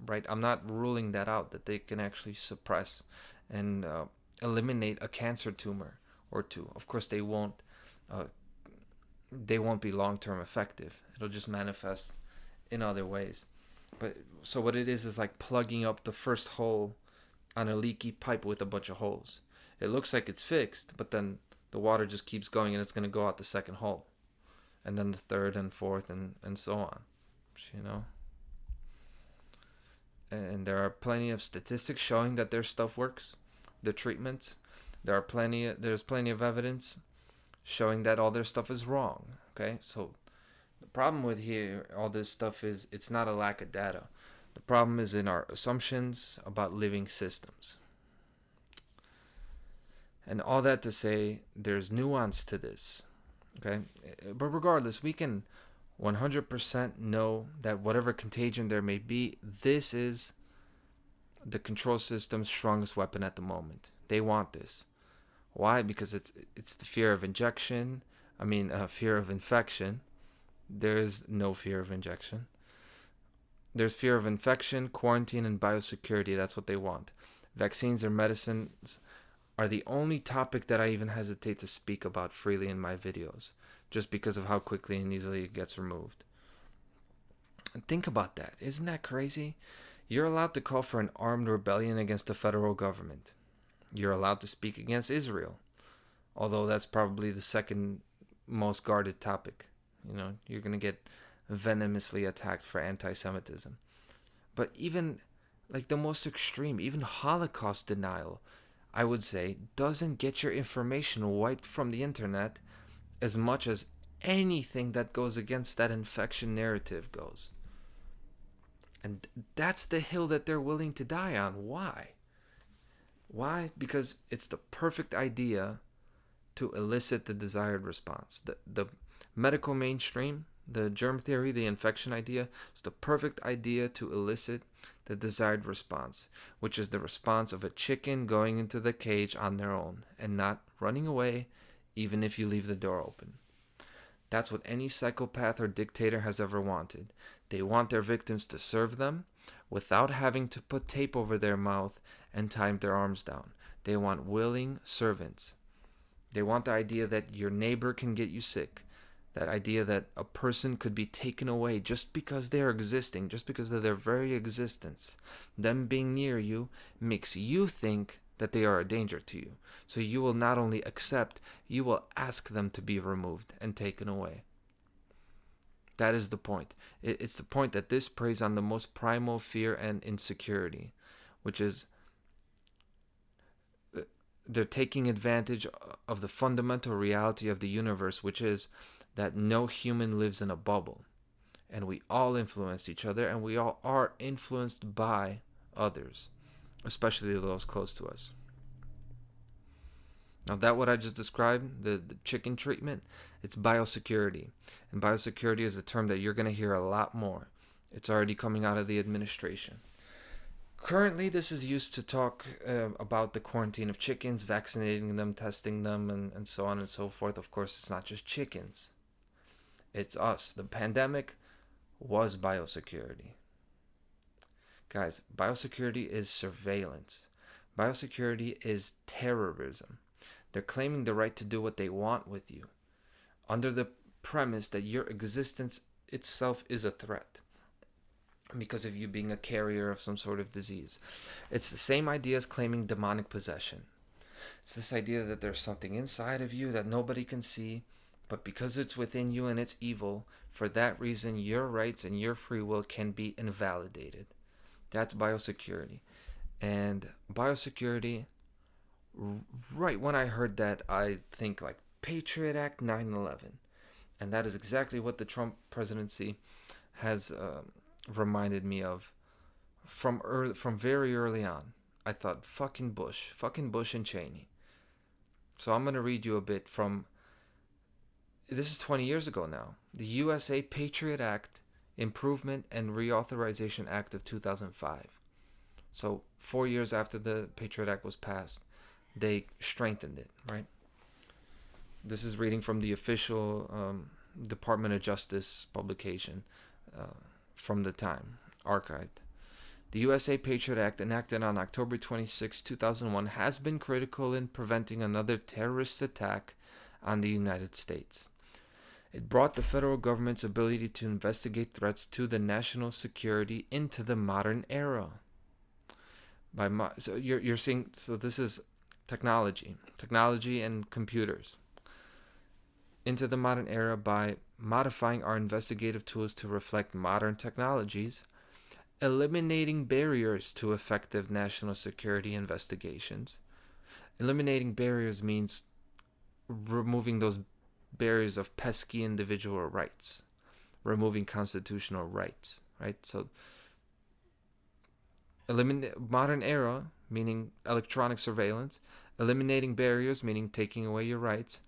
right? I'm not ruling that out, that they can actually suppress and eliminate a cancer tumor or two. Of course, they won't be long-term effective. It'll just manifest in other ways. But so what it is like plugging up the first hole on a leaky pipe with a bunch of holes. It looks like it's fixed, but then the water just keeps going and it's going to go out the second hole. And then the third and fourth and so on. And there are plenty of statistics showing that their stuff works. The treatments. There's plenty of evidence showing that all their stuff is wrong. Okay? So the problem with all this stuff is it's not a lack of data. The problem is in our assumptions about living systems. And all that to say, there's nuance to this. Okay, but regardless, we can 100% know that whatever contagion there may be, this is the control system's strongest weapon at the moment. They want this. Why? Because it's the fear of injection. Fear of infection. There is no fear of injection. There's fear of infection, quarantine, and biosecurity. That's what they want. Vaccines or medicines are the only topic that I even hesitate to speak about freely in my videos, just because of how quickly and easily it gets removed. And think about that. Isn't that crazy? You're allowed to call for an armed rebellion against the federal government. You're allowed to speak against Israel, although that's probably the second most guarded topic. You're going to get venomously attacked for anti-Semitism. But even like the most extreme, even Holocaust denial, I would say, doesn't get your information wiped from the internet as much as anything that goes against that infection narrative goes. And that's the hill that they're willing to die on. Why? Why? Because it's the perfect idea to elicit the desired response. The medical mainstream, the germ theory, the infection idea, is the perfect idea to elicit the desired response, which is the response of a chicken going into the cage on their own and not running away even if you leave the door open. That's what any psychopath or dictator has ever wanted. They want their victims to serve them without having to put tape over their mouth and tie their arms down. They want willing servants. They want the idea that your neighbor can get you sick. That idea that a person could be taken away just because they're existing, just because of their very existence. Them being near you makes you think that they are a danger to you. So you will not only accept, you will ask them to be removed and taken away. That is the point. It's the point that this preys on the most primal fear and insecurity, which is they're taking advantage of the fundamental reality of the universe, which is that no human lives in a bubble. And we all influence each other, and we all are influenced by others, especially those close to us. Now, that what I just described, the chicken treatment, it's biosecurity. And biosecurity is a term that you're going to hear a lot more. It's already coming out of the administration. Currently, this is used to talk about the quarantine of chickens, vaccinating them, testing them, and so on and so forth. Of course, it's not just chickens. It's us. The pandemic was biosecurity. Guys, biosecurity is surveillance. Biosecurity is terrorism. They're claiming the right to do what they want with you, under the premise that your existence itself is a threat because of you being a carrier of some sort of disease. It's the same idea as claiming demonic possession. It's this idea that there's something inside of you that nobody can see, but because it's within you and it's evil, for that reason your rights and your free will can be invalidated. That's biosecurity. And biosecurity, right when I heard that, I think like Patriot Act 9/11. And that is exactly what the Trump presidency has reminded me of from very early on. I thought, fucking Bush and Cheney. So I'm going to read you a bit from, this is 20 years ago now, the USA Patriot Act Improvement and Reauthorization Act of 2005. So 4 years after the Patriot Act was passed, they strengthened it, right? This is reading from the official Department of Justice publication from the time, archived. The USA Patriot Act, enacted on October 26, 2001, has been critical in preventing another terrorist attack on the United States. It brought the federal government's ability to investigate threats to the national security into the modern era. So you're seeing, so this is technology and computers into the modern era by modifying our investigative tools to reflect modern technologies, eliminating barriers to effective national security investigations. Eliminating barriers means removing those barriers of pesky individual rights, removing constitutional rights, right? So modern era, meaning electronic surveillance, eliminating barriers, meaning taking away your rights,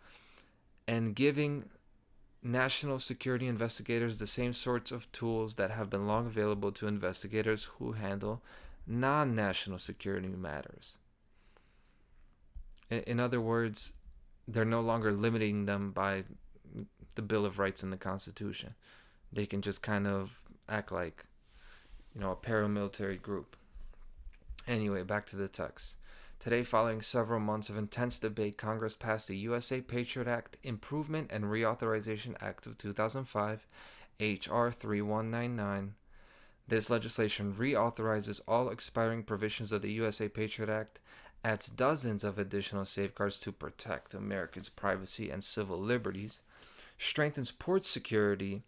and giving national security investigators the same sorts of tools that have been long available to investigators who handle non-national security matters. In other words, they're no longer limiting them by the Bill of Rights and the Constitution. They can just kind of act like, a paramilitary group. Anyway, back to the text. Today, following several months of intense debate, Congress passed the USA Patriot Act Improvement and Reauthorization Act of 2005, H.R. 3199. This legislation reauthorizes all expiring provisions of the USA Patriot Act, adds dozens of additional safeguards to protect Americans' privacy and civil liberties, strengthens port security,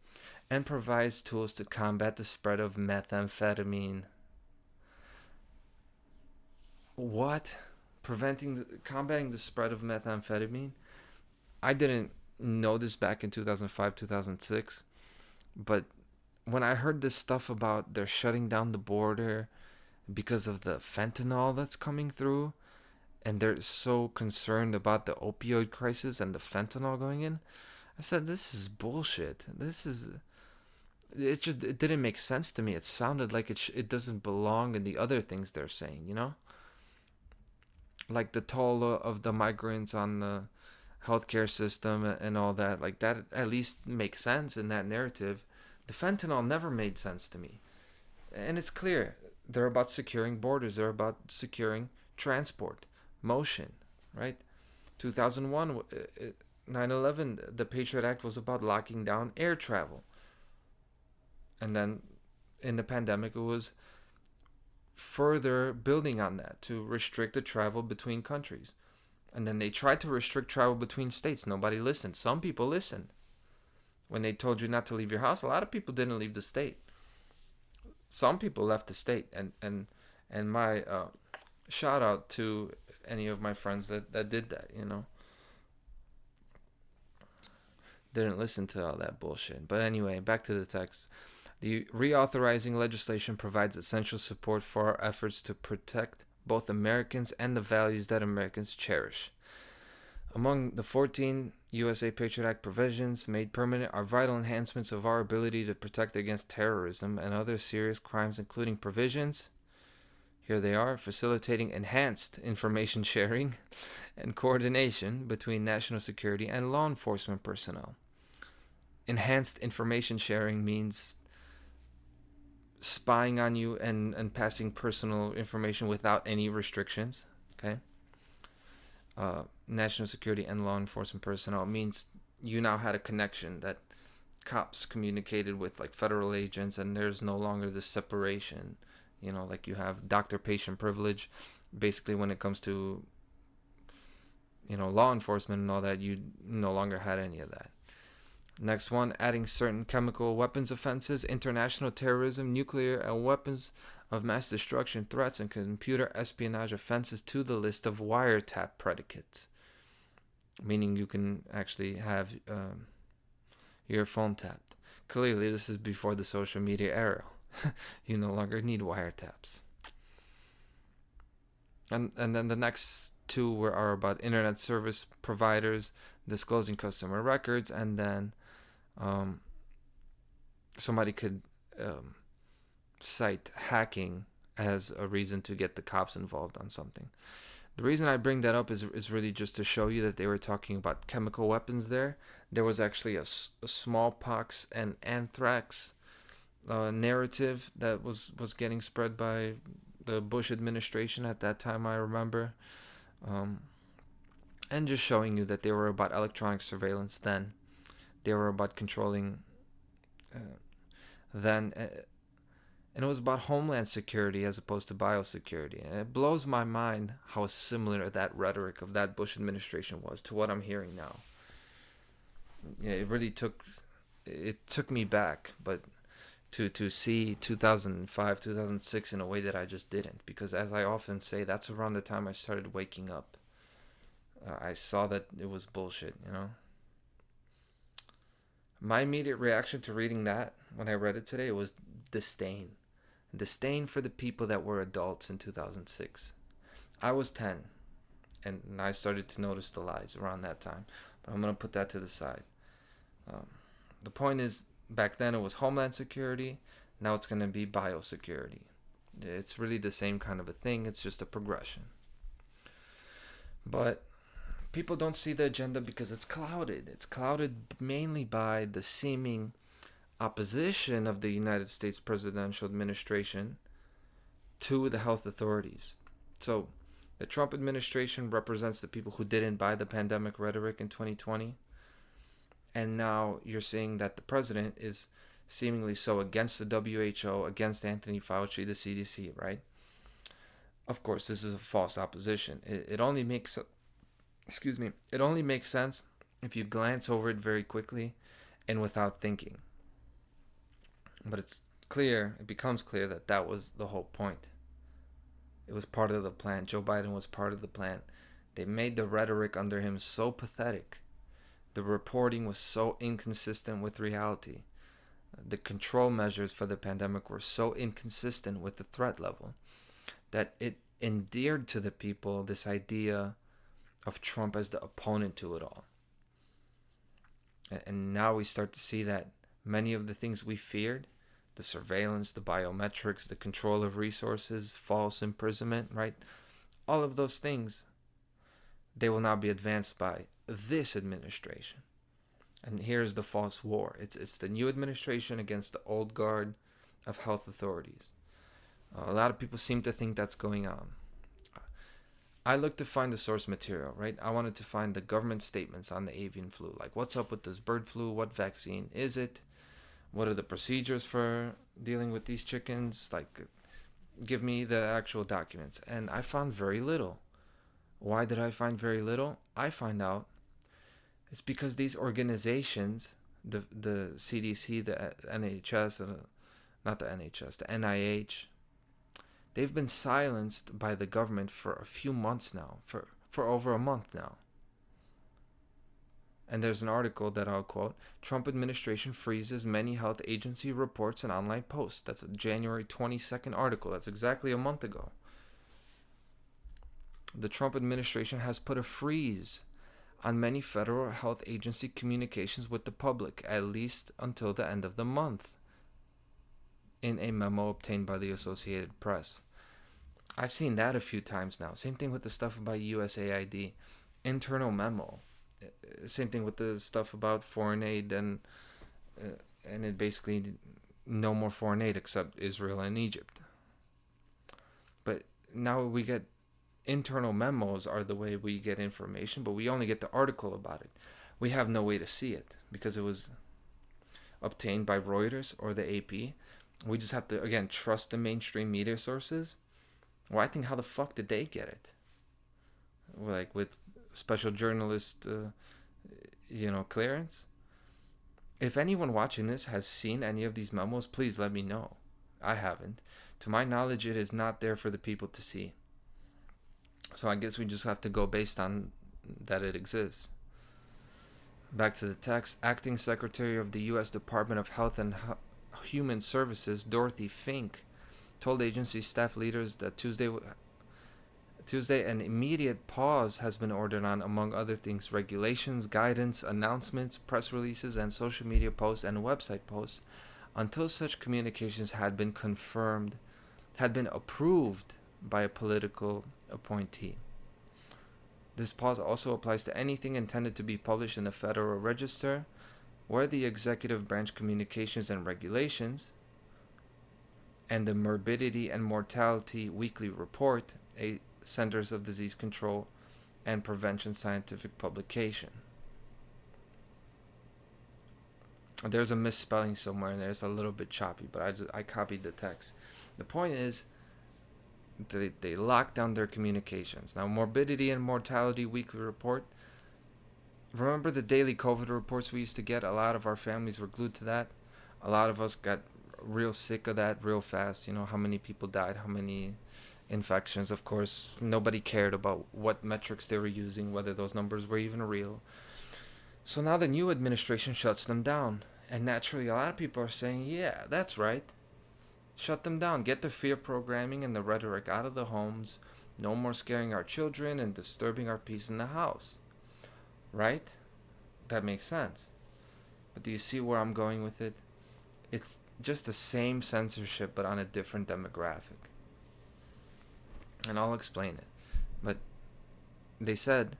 and provides tools to combat the spread of methamphetamine. What? Combating the spread of methamphetamine? I didn't know this back in 2005, 2006, but when I heard this stuff about they're shutting down the border because of the fentanyl that's coming through, and they're so concerned about the opioid crisis and the fentanyl going in, I said, this is bullshit. It didn't make sense to me. It sounded like it doesn't belong in the other things they're saying, Like the toll of the migrants on the healthcare system and all that. Like that at least makes sense in that narrative. The fentanyl never made sense to me. And it's clear. They're about securing borders. They're about securing transport, motion, right? 2001, 9/11, the Patriot Act was about locking down air travel. And then in the pandemic, it was further building on that to restrict the travel between countries. And then they tried to restrict travel between states. Nobody listened. Some people listened. When they told you not to leave your house, a lot of people didn't leave the state. Some people left the state. And my shout out to any of my friends that did that, Didn't listen to all that bullshit. But anyway, back to the text. The reauthorizing legislation provides essential support for our efforts to protect both Americans and the values that Americans cherish. Among the 14 USA Patriot Act provisions made permanent are vital enhancements of our ability to protect against terrorism and other serious crimes, including provisions, here they are, facilitating enhanced information sharing and coordination between national security and law enforcement personnel. Enhanced information sharing means spying on you and passing personal information without any restrictions. Okay. National security and law enforcement personnel means you now had a connection that cops communicated with like federal agents, and there's no longer this separation. Like you have doctor-patient privilege. Basically, when it comes to law enforcement and all that, you no longer had any of that. Next one, adding certain chemical weapons offenses, international terrorism, nuclear and weapons of mass destruction threats, and computer espionage offenses to the list of wiretap predicates. Meaning you can actually have your phone tapped. Clearly, this is before the social media era. You no longer need wiretaps. And then the next two are about internet service providers disclosing customer records, and then somebody could cite hacking as a reason to get the cops involved on something. The reason I bring that up is really just to show you that they were talking about chemical weapons there. There was actually a smallpox and anthrax narrative that was getting spread by the Bush administration at that time, I remember. And just showing you that they were about electronic surveillance then. They were about controlling then. And it was about homeland security as opposed to biosecurity. And it blows my mind how similar that rhetoric of that Bush administration was to what I'm hearing now. It really took me back, but to see 2005, 2006 in a way that I just didn't. Because as I often say, that's around the time I started waking up. I saw that it was bullshit, My immediate reaction to reading that, when I read it today, was disdain. Disdain for the people that were adults in 2006. I was 10, and I started to notice the lies around that time. But I'm going to put that to the side. The point is, back then it was Homeland Security. Now it's going to be Biosecurity. It's really the same kind of a thing. It's just a progression. But people don't see the agenda because it's clouded. It's clouded mainly by the seeming opposition of the United States presidential administration to the health authorities. So the Trump administration represents the people who didn't buy the pandemic rhetoric in 2020. And now you're seeing that the president is seemingly so against the WHO, against Anthony Fauci, the CDC, right? Of course, this is a false opposition. It only makes sense if you glance over it very quickly and without thinking. But it becomes clear that that was the whole point. It was part of the plan. Joe Biden was part of the plan. They made the rhetoric under him so pathetic. The reporting was so inconsistent with reality. The control measures for the pandemic were so inconsistent with the threat level that it endeared to the people this idea of Trump as the opponent to it all. And now we start to see that many of the things we feared, the surveillance, the biometrics, the control of resources, false imprisonment, right? All of those things, they will now be advanced by this administration. And here's the false war. It's the new administration against the old guard of health authorities. A lot of people seem to think that's going on. I looked to find the source material, right? I wanted to find the government statements on the avian flu. Like, what's up with this bird flu? What vaccine is it? What are the procedures for dealing with these chickens? Like, give me the actual documents. And I found very little. Why did I find very little? I find out it's because these organizations, the CDC, the NHS, not the NHS, the NIH, they've been silenced by the government for a few months now, for over a month now. And there's an article that I'll quote: Trump administration freezes many health agency reports and online posts. That's a January 22nd article. That's exactly a month ago. The Trump administration has put a freeze on many federal health agency communications with the public, at least until the end of the month, in a memo obtained by the Associated Press. I've seen that a few times now. Same thing with the stuff about USAID, internal memo. Same thing with the stuff about foreign aid and it basically no more foreign aid except Israel and Egypt. But now we get internal memos are the way we get information, but we only get the article about it. We have no way to see it because it was obtained by Reuters or the AP. We just have to, again, trust the mainstream media sources. Well, I think, how the fuck did they get it? Like with special journalist, clearance? If anyone watching this has seen any of these memos, please let me know. I haven't. To my knowledge, it is not there for the people to see. So I guess we just have to go based on that it exists. Back to the text. Acting Secretary of the U.S. Department of Health and Human Services, Dorothy Fink, told agency staff leaders that Tuesday an immediate pause has been ordered on, among other things, regulations, guidance, announcements, press releases, and social media posts and website posts until such communications had been approved by a political appointee. This pause also applies to anything intended to be published in the Federal Register, where the executive branch communications and regulations and the Morbidity and Mortality Weekly Report, a Centers of Disease Control and Prevention scientific publication. There's a misspelling somewhere and there's a little bit choppy, but I copied the text. The point is, they locked down their communications. Now, Morbidity and Mortality Weekly Report. Remember the daily COVID reports we used to get? A lot of our families were glued to that. A lot of us got real sick of that real fast. How many people died, how many infections. Of course, nobody cared about what metrics they were using, whether those numbers were even real. So now the new administration shuts them down. And naturally, a lot of people are saying, yeah, that's right. Shut them down. Get the fear programming and the rhetoric out of the homes. No more scaring our children and disturbing our peace in the house. Right? That makes sense. But do you see where I'm going with it? It's just the same censorship, but on a different demographic. And I'll explain it. But they said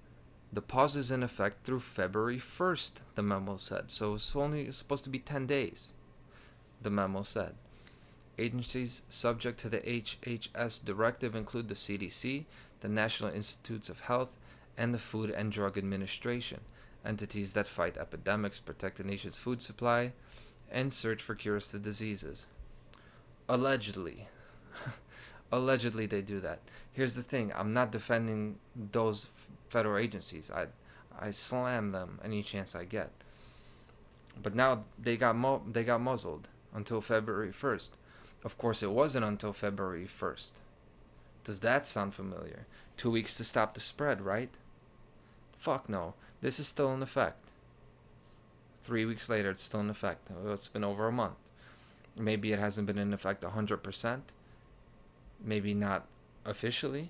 the pause is in effect through February 1st, the memo said. So it's only supposed to be 10 days, the memo said. Agencies subject to the HHS directive include the CDC, the National Institutes of Health, and the Food and Drug Administration, entities that fight epidemics, protect the nation's food supply, and search for cures to diseases. Allegedly. Allegedly they do that. Here's the thing, I'm not defending those federal agencies. I slam them any chance I get. But now they got muzzled until February 1st. Of course, it wasn't until February 1st. Does that sound familiar? 2 weeks to stop the spread, right? Fuck no. This is still in effect. 3 weeks later, it's still in effect. It's been over a month. Maybe it hasn't been in effect 100%. Maybe not officially.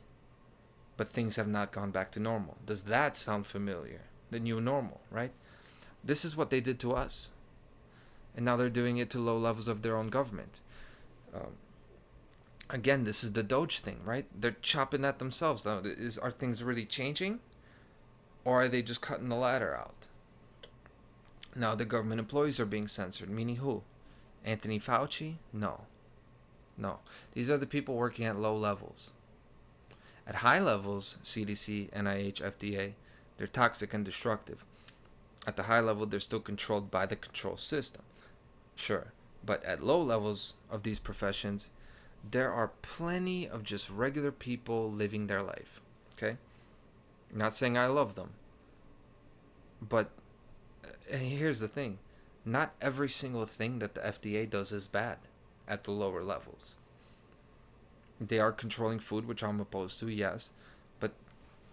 But things have not gone back to normal. Does that sound familiar? The new normal, right? This is what they did to us. And now they're doing it to low levels of their own government. Again, this is the DOGE thing, right? They're chopping at themselves. Now, are things really changing? Or are they just cutting the ladder out? Now the government employees are being censored. Meaning who? Anthony Fauci? No. These are the people working at low levels. At high levels, CDC, NIH, FDA, they're toxic and destructive. At the high level, they're still controlled by the control system. Sure. But at low levels of these professions, there are plenty of just regular people living their life. Okay? Not saying I love them. But here's the thing. Not every single thing that the FDA does is bad at the lower levels. They are controlling food, which I'm opposed to, yes. But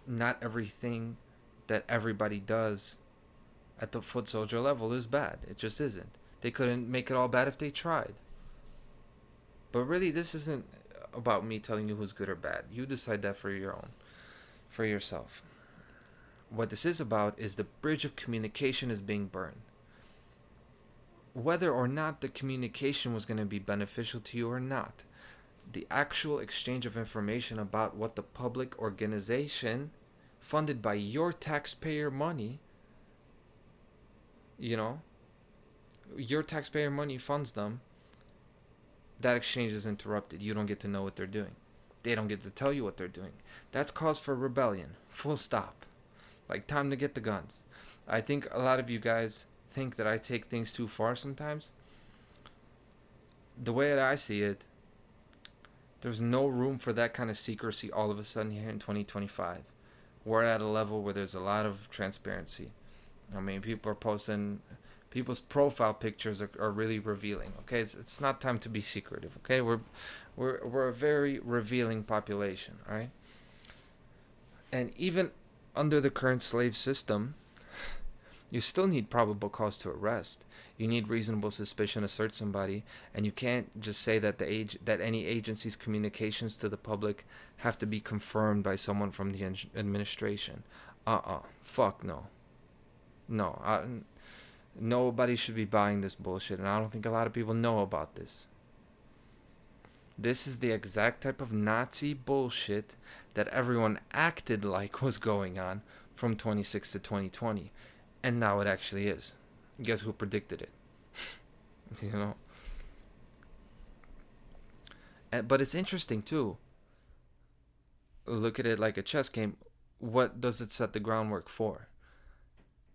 not everything that everybody does at the foot soldier level is bad. It just isn't. They couldn't make it all bad if they tried. But really, this isn't about me telling you who's good or bad. You decide that for yourself. What this is about is the bridge of communication is being burned. Whether or not the communication was going to be beneficial to you or not, the actual exchange of information about what the public organization funded by your taxpayer money, your taxpayer money funds them, that exchange is interrupted. You don't get to know what they're doing. They don't get to tell you what they're doing. That's cause for rebellion. Full stop. Like, time to get the guns. I think a lot of you guys think that I take things too far sometimes. The way that I see it, there's no room for that kind of secrecy all of a sudden here in 2025. We're at a level where there's a lot of transparency. I mean, people are posting, people's profile pictures are really revealing. Okay, it's not time to be secretive. Okay, we're a very revealing population. All right, and even under the current slave system, you still need probable cause to arrest. You need reasonable suspicion to search somebody, and you can't just say that that any agency's communications to the public have to be confirmed by someone from the administration. Fuck no. Nobody should be buying this bullshit, and I don't think a lot of people know about this. This is the exact type of Nazi bullshit that everyone acted like was going on from 26 to 2020. And now it actually is. Guess who predicted it? But it's interesting too. Look at it like a chess game. What does it set the groundwork for?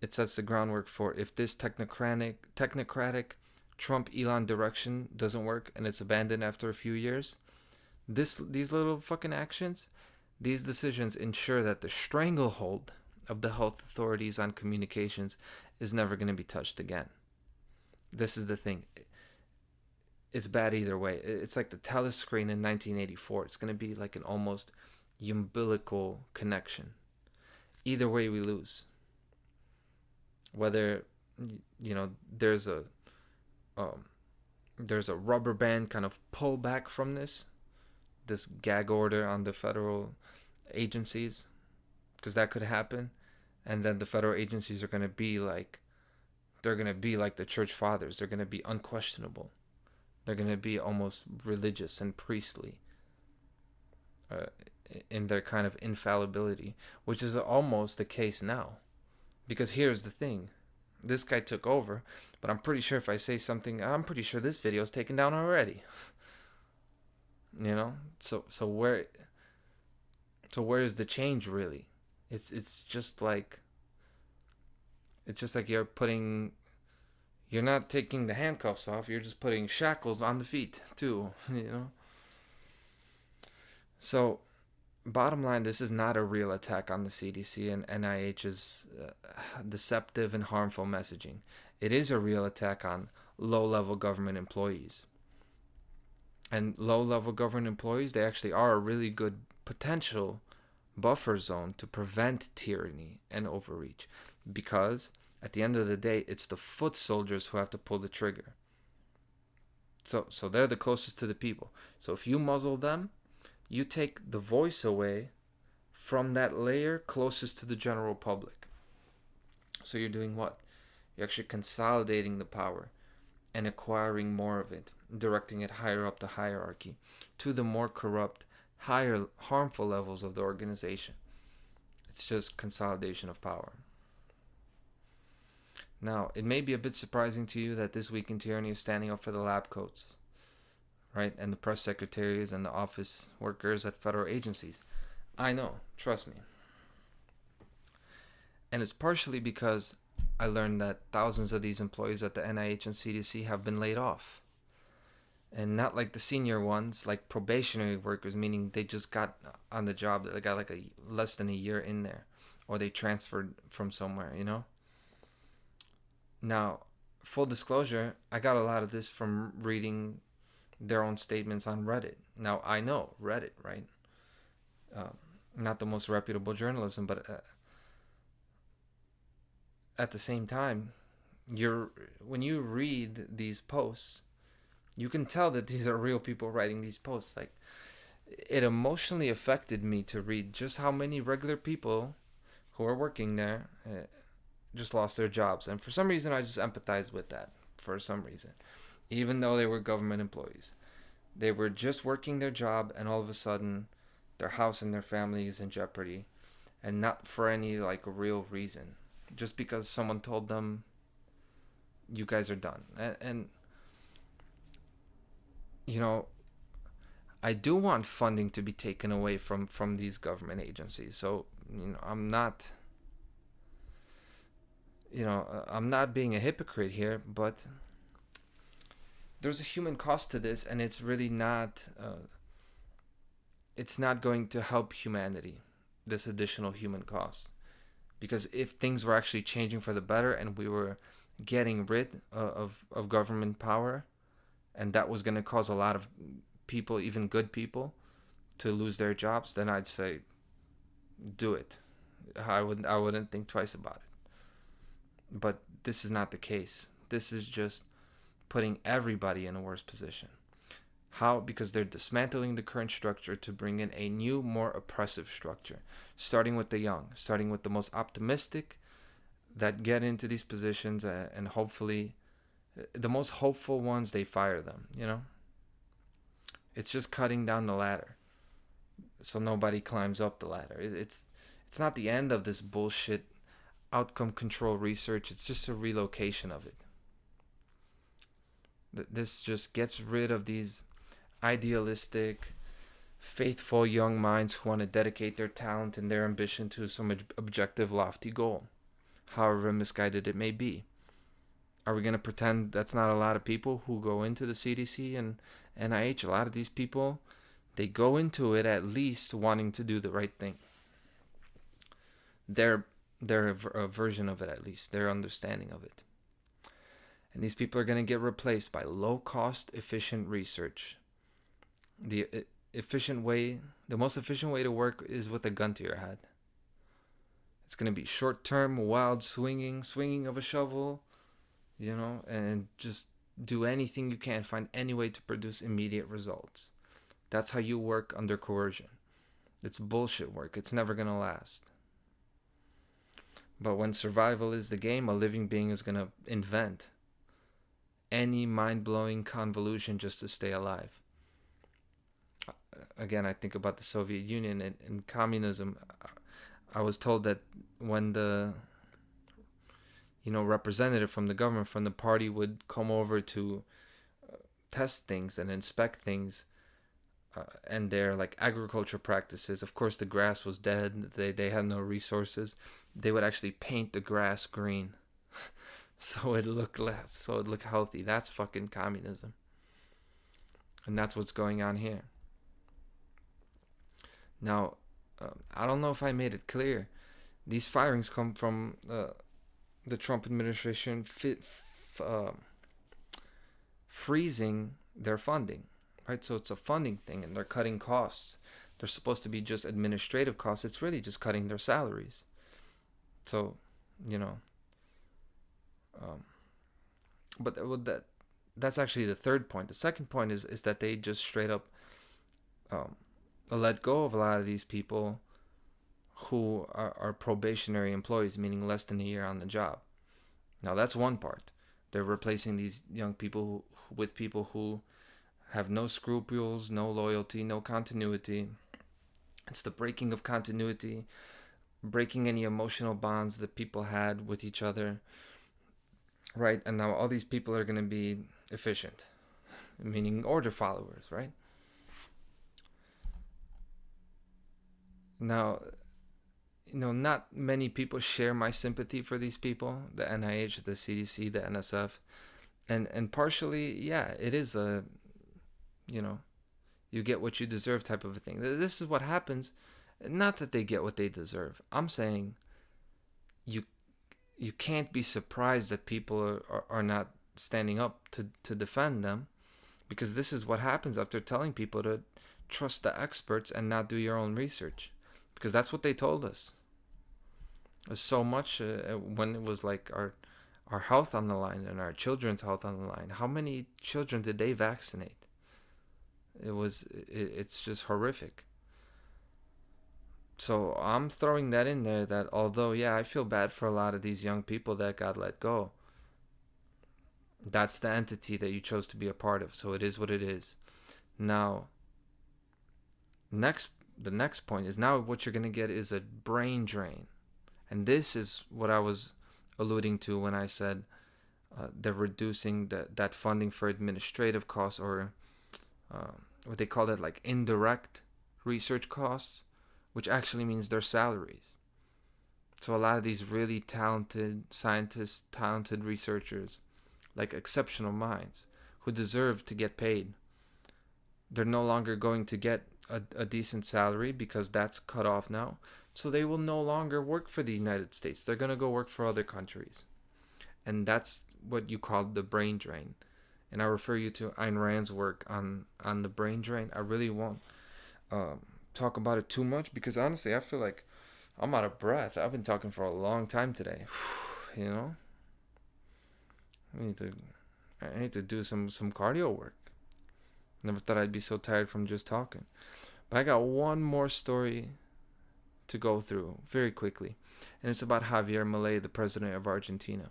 It sets the groundwork for if this technocratic Trump-Elon direction doesn't work and it's abandoned after a few years, these little fucking actions, these decisions ensure that the stranglehold of the health authorities on communications is never going to be touched again. This is the thing. It's bad either way. It's like the telescreen in 1984. It's going to be like an almost umbilical connection. Either way, we lose. Whether, there's a rubber band kind of pull back from this gag order on the federal agencies, because that could happen. And then the federal agencies are going to be like they're going to be like the church fathers. They're going to be unquestionable. They're going to be almost religious and priestly uh, in their kind of infallibility, which is almost the case now. Because here's the thing. This guy took over, but I'm pretty sure if I say something, I'm pretty sure this video is taken down already. You know? So where is the change really? It's just like you're not taking the handcuffs off, you're just putting shackles on the feet too, you know? So, bottom line, this is not a real attack on the CDC and NIH's deceptive and harmful messaging. It is a real attack on low-level government employees. And low-level government employees, they actually are a really good potential buffer zone to prevent tyranny and overreach. Because at the end of the day, it's the foot soldiers who have to pull the trigger. So they're the closest to the people. So if you muzzle them, you take the voice away from that layer closest to the general public. So you're doing what? You're actually consolidating the power and acquiring more of it, directing it higher up the hierarchy to the more corrupt, higher harmful levels of the organization. It's just consolidation of power. Now, it may be a bit surprising to you that this week in tyranny is standing up for the lab coats, right? And the press secretaries and the office workers at federal agencies. I know, trust me. And it's partially because I learned that thousands of these employees at the NIH and CDC have been laid off. And not like the senior ones, like probationary workers, meaning they just got on the job, they got like less than a year in there, or they transferred from somewhere, you know? Now, full disclosure, I got a lot of this from reading their own statements on Reddit. Now, I know Reddit, right? Not the most reputable journalism, but at the same time, when you read these posts, you can tell that these are real people writing these posts. Like, it emotionally affected me to read just how many regular people who are working there just lost their jobs. And for some reason, I just empathize with that. For some reason. Even though they were government employees. They were just working their job, and all of a sudden, their house and their family is in jeopardy. And not for any, like, real reason. Just because someone told them, you guys are done. And you know, I do want funding to be taken away from these government agencies. So, I'm not being a hypocrite here, but there's a human cost to this, and it's really not it's not going to help humanity, this additional human cost. Because if things were actually changing for the better and we were getting rid of government power, and that was going to cause a lot of people, even good people, to lose their jobs, then I'd say do it. I wouldn't think twice about it. But this is not the case. This is just putting everybody in a worse position. How? Because they're dismantling the current structure to bring in a new, more oppressive structure. Starting with the young, starting with the most optimistic that get into these positions, and hopefully the most hopeful ones, they fire them, you know? It's just cutting down the ladder so nobody climbs up the ladder. It's not the end of this bullshit outcome control research. It's just a relocation of it. This just gets rid of these idealistic, faithful young minds who want to dedicate their talent and their ambition to some objective, lofty goal, however misguided it may be. Are we going to pretend that's not a lot of people who go into the CDC and NIH? A lot of these people, they go into it at least wanting to do the right thing. Their version of it, at least, their understanding of it. And these people are going to get replaced by low-cost, efficient research. The most efficient way to work is with a gun to your head. It's going to be short-term, wild swinging of a shovel, and just do anything you can, find any way to produce immediate results. That's how you work under coercion. It's bullshit work. It's never going to last. But when survival is the game, a living being is going to invent any mind-blowing convolution just to stay alive. Again, I think about the Soviet Union and communism. I was told that when the representative from the government, from the party, would come over to test things and inspect things, and their like agriculture practices, of course the grass was dead, they had no resources, they would actually paint the grass green so it looked healthy. That's fucking communism. And that's what's going on here. Now, I don't know if I made it clear. These firings come from the Trump administration freezing their funding, right? So it's a funding thing, and they're cutting costs. They're supposed to be just administrative costs. It's really just cutting their salaries. So, that's actually the third point. The second point is that they just straight up let go of a lot of these people who are probationary employees, meaning less than a year on the job. Now that's one part. They're replacing these young people with people who have no scruples, no loyalty, no continuity. It's the breaking of continuity, breaking any emotional bonds that people had with each other, right? And now all these people are going to be efficient, meaning order followers, right? Now, not many people share my sympathy for these people, the NIH, the CDC, the NSF. And partially, yeah, it is a, you get what you deserve type of a thing. This is what happens. Not that they get what they deserve. I'm saying you can't be surprised that people are not standing up to defend them, because this is what happens after telling people to trust the experts and not do your own research, because that's what they told us. So much when it was like our health on the line and our children's health on the line. How many children did they vaccinate? It's just horrific. So I'm throwing that in there, that although, yeah, I feel bad for a lot of these young people that got let go, that's the entity that you chose to be a part of. So it is what it is. Now, the next point is, now what you're going to get is a brain drain. And this is what I was alluding to when I said they're reducing that funding for administrative costs, or what they call it, like indirect research costs, which actually means their salaries. So a lot of these really talented scientists, talented researchers, like exceptional minds who deserve to get paid, they're no longer going to get a decent salary, because that's cut off now. So they will no longer work for the United States. They're going to go work for other countries. And that's what you call the brain drain. And I refer you to Ayn Rand's work on the brain drain. I really won't talk about it too much, because honestly, I feel like I'm out of breath. I've been talking for a long time today. I need to do some cardio work. Never thought I'd be so tired from just talking. But I got one more story to go through very quickly. And it's about Javier Milei, the president of Argentina.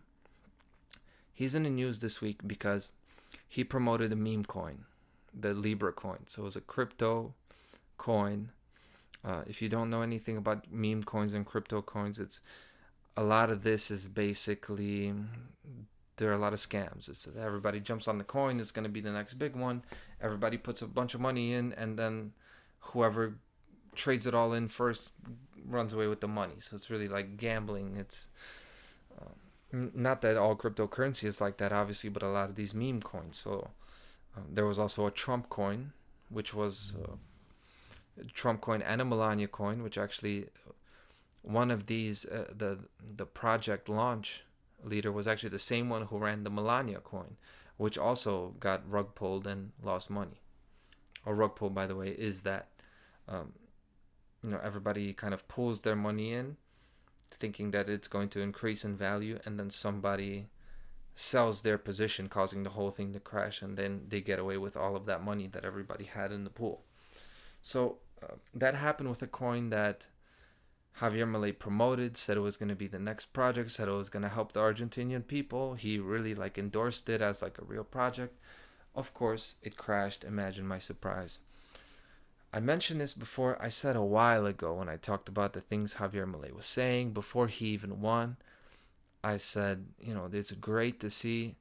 He's in the news this week because he promoted a meme coin, the LIBRA coin. So it was a crypto coin. If you don't know anything about meme coins and crypto coins, it's a lot of this is basically, there are a lot of scams. It's everybody jumps on the coin, it's going to be the next big one. Everybody puts a bunch of money in, and then whoever trades it all in first runs away with the money. So it's really like gambling. It's not that all cryptocurrency is like that, obviously, but a lot of these meme coins. So there was also a Trump coin, which was a Trump coin, and a Melania coin, which actually one of these, the project launch leader was actually the same one who ran the Melania coin, which also got rug pulled and lost money. A rug pull, by the way, is that everybody kind of pulls their money in, thinking that it's going to increase in value, and then somebody sells their position, causing the whole thing to crash, and then they get away with all of that money that everybody had in the pool. So that happened with a coin that Javier Milei promoted, said it was going to be the next project, said it was going to help the Argentinian people. He really like endorsed it as like a real project. Of course, it crashed. Imagine my surprise. I mentioned this before. I said a while ago when I talked about the things Javier Milei was saying before he even won. I said, it's great to see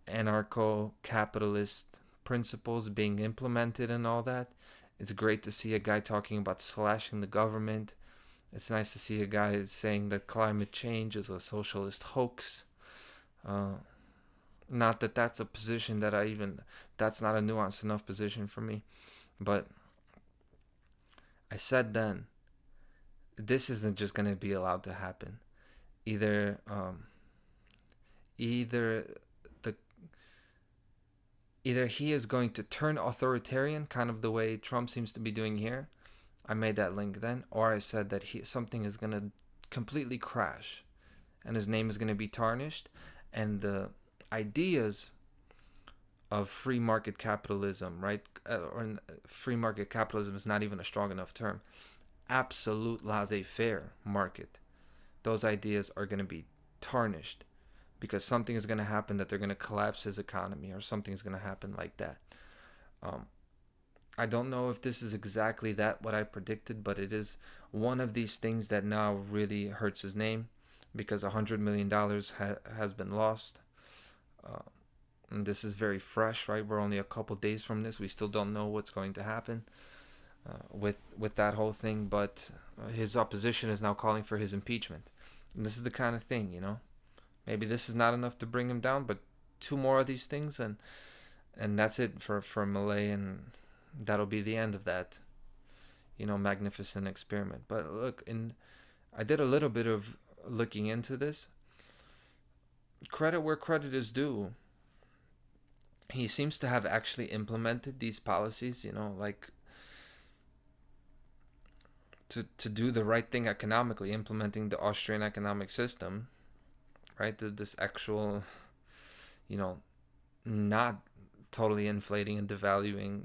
anarcho-capitalist principles being implemented and all that. It's great to see a guy talking about slashing the government. It's nice to see a guy saying that climate change is a socialist hoax. Not that that's a position that that's not a nuanced enough position for me. But I said then, this isn't just going to be allowed to happen. Either he is going to turn authoritarian, kind of the way Trump seems to be doing here. I made that link then. Or I said that something is going to completely crash and his name is going to be tarnished, and the ideas of free market capitalism, right? Or free market capitalism is not even a strong enough term. Absolute laissez-faire market. Those ideas are going to be tarnished because something is going to happen that they're going to collapse his economy, or something is going to happen like that. I don't know if this is exactly what I predicted, but it is one of these things that now really hurts his name because $100 million has been lost. And this is very fresh, right? We're only a couple days from this. We still don't know what's going to happen with that whole thing, but his opposition is now calling for his impeachment. And this is the kind of thing, maybe this is not enough to bring him down, but 2 more of these things and that's it for Milei, and that'll be the end of that, magnificent experiment. But look, I did a little bit of looking into this. Credit where credit is due. He seems to have actually implemented these policies, like to do the right thing economically, implementing the Austrian economic system, right? This actual, not totally inflating and devaluing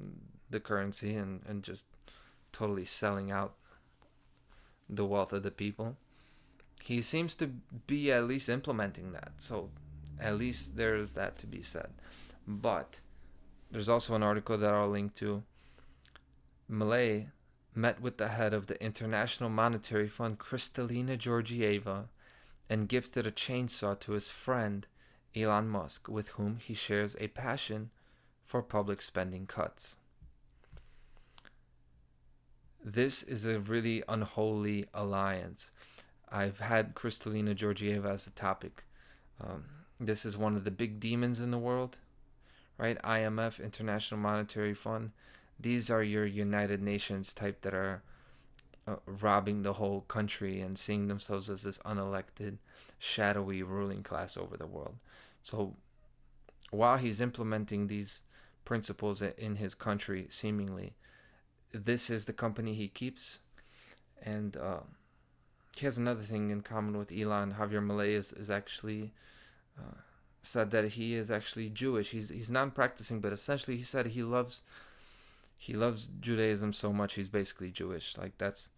the currency and just totally selling out the wealth of the people. He seems to be at least implementing that. So at least there's that to be said. But there's also an article that I'll link to. Milei met with the head of the International Monetary Fund, Kristalina Georgieva, and gifted a chainsaw to his friend, Elon Musk, with whom he shares a passion for public spending cuts. This is a really unholy alliance. I've had Kristalina Georgieva as a topic. This is one of the big demons in the world, right? IMF, International Monetary Fund. These are your United Nations type that are robbing the whole country and seeing themselves as this unelected, shadowy ruling class over the world. So while he's implementing these principles in his country, seemingly, this is the company he keeps. And he has another thing in common with Elon. Javier Milei is actually said that he is actually Jewish. He's non-practicing, but essentially he said he loves Judaism so much he's basically Jewish. Like that's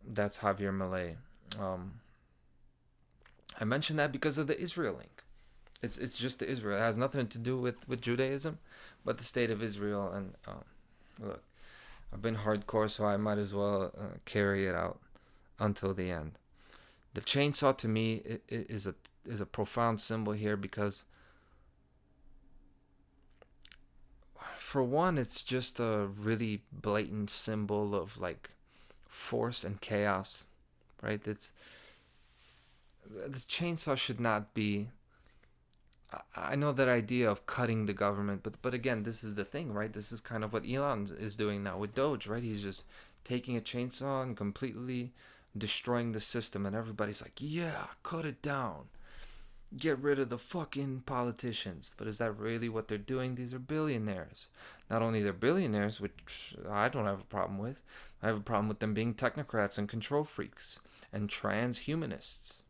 Javier Milei. I mentioned that because of the Israel link. It's just the Israel. It has nothing to do with Judaism, but the state of Israel. And look, I've been hardcore, so I might as well carry it out until the end. The chainsaw to me is a profound symbol here because, for one, it's just a really blatant symbol of like force and chaos, right? The chainsaw should not be. I know that idea of cutting the government, but again, this is the thing, right? This is kind of what Elon is doing now with DOGE, right? He's just taking a chainsaw and completely destroying the system, and everybody's like, yeah, cut it down. Get rid of the fucking politicians. But is that really what they're doing? These are billionaires. Not only they're billionaires, which I don't have a problem with, I have a problem with them being technocrats and control freaks and transhumanists.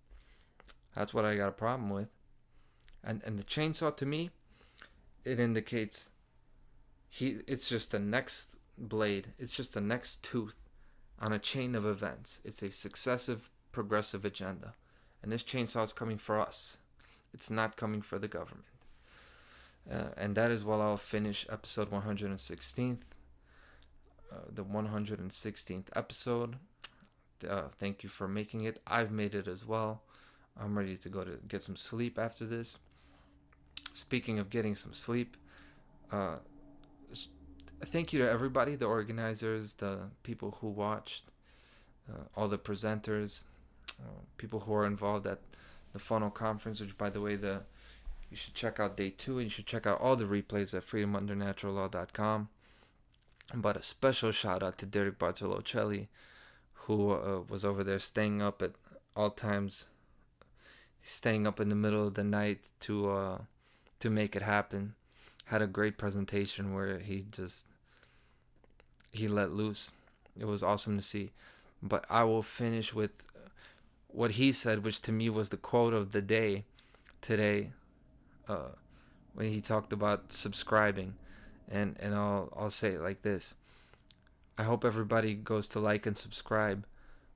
That's what I got a problem with. And the chainsaw, to me, it indicates it's just the next blade. It's just the next tooth on a chain of events. It's a successive, progressive agenda. And this chainsaw is coming for us. It's not coming for the government. And that is while I'll finish episode 116th. The 116th episode. Thank you for making it. I've made it as well. I'm ready to go to get some sleep after this. Speaking of getting some sleep, thank you to everybody, the organizers, the people who watched, all the presenters, people who are involved at the Funnel Conference, which, by the way, you should check out day 2, and you should check out all the replays at freedomundernaturallaw.com. But a special shout out to Derek Bartolocelli, who was over there staying up at all times, staying up in the middle of the night to make it happen. Had a great presentation where he let loose. It was awesome to see. But I will finish with what he said, which to me was the quote of the day today, when he talked about subscribing. And I'll say it like this. I hope everybody goes to like and subscribe,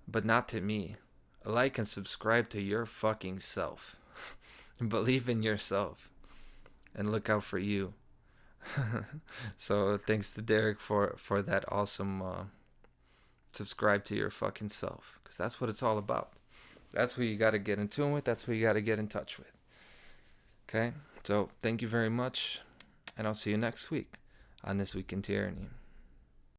but not to me. Like and subscribe to your fucking self. Believe in yourself and look out for you. So thanks to Derek for that awesome subscribe to your fucking self, because that's what it's all about. That's who you got to get in tune with. That's who you got to get in touch with. Okay, so thank you very much, and I'll see you next week on This Week in Tyranny.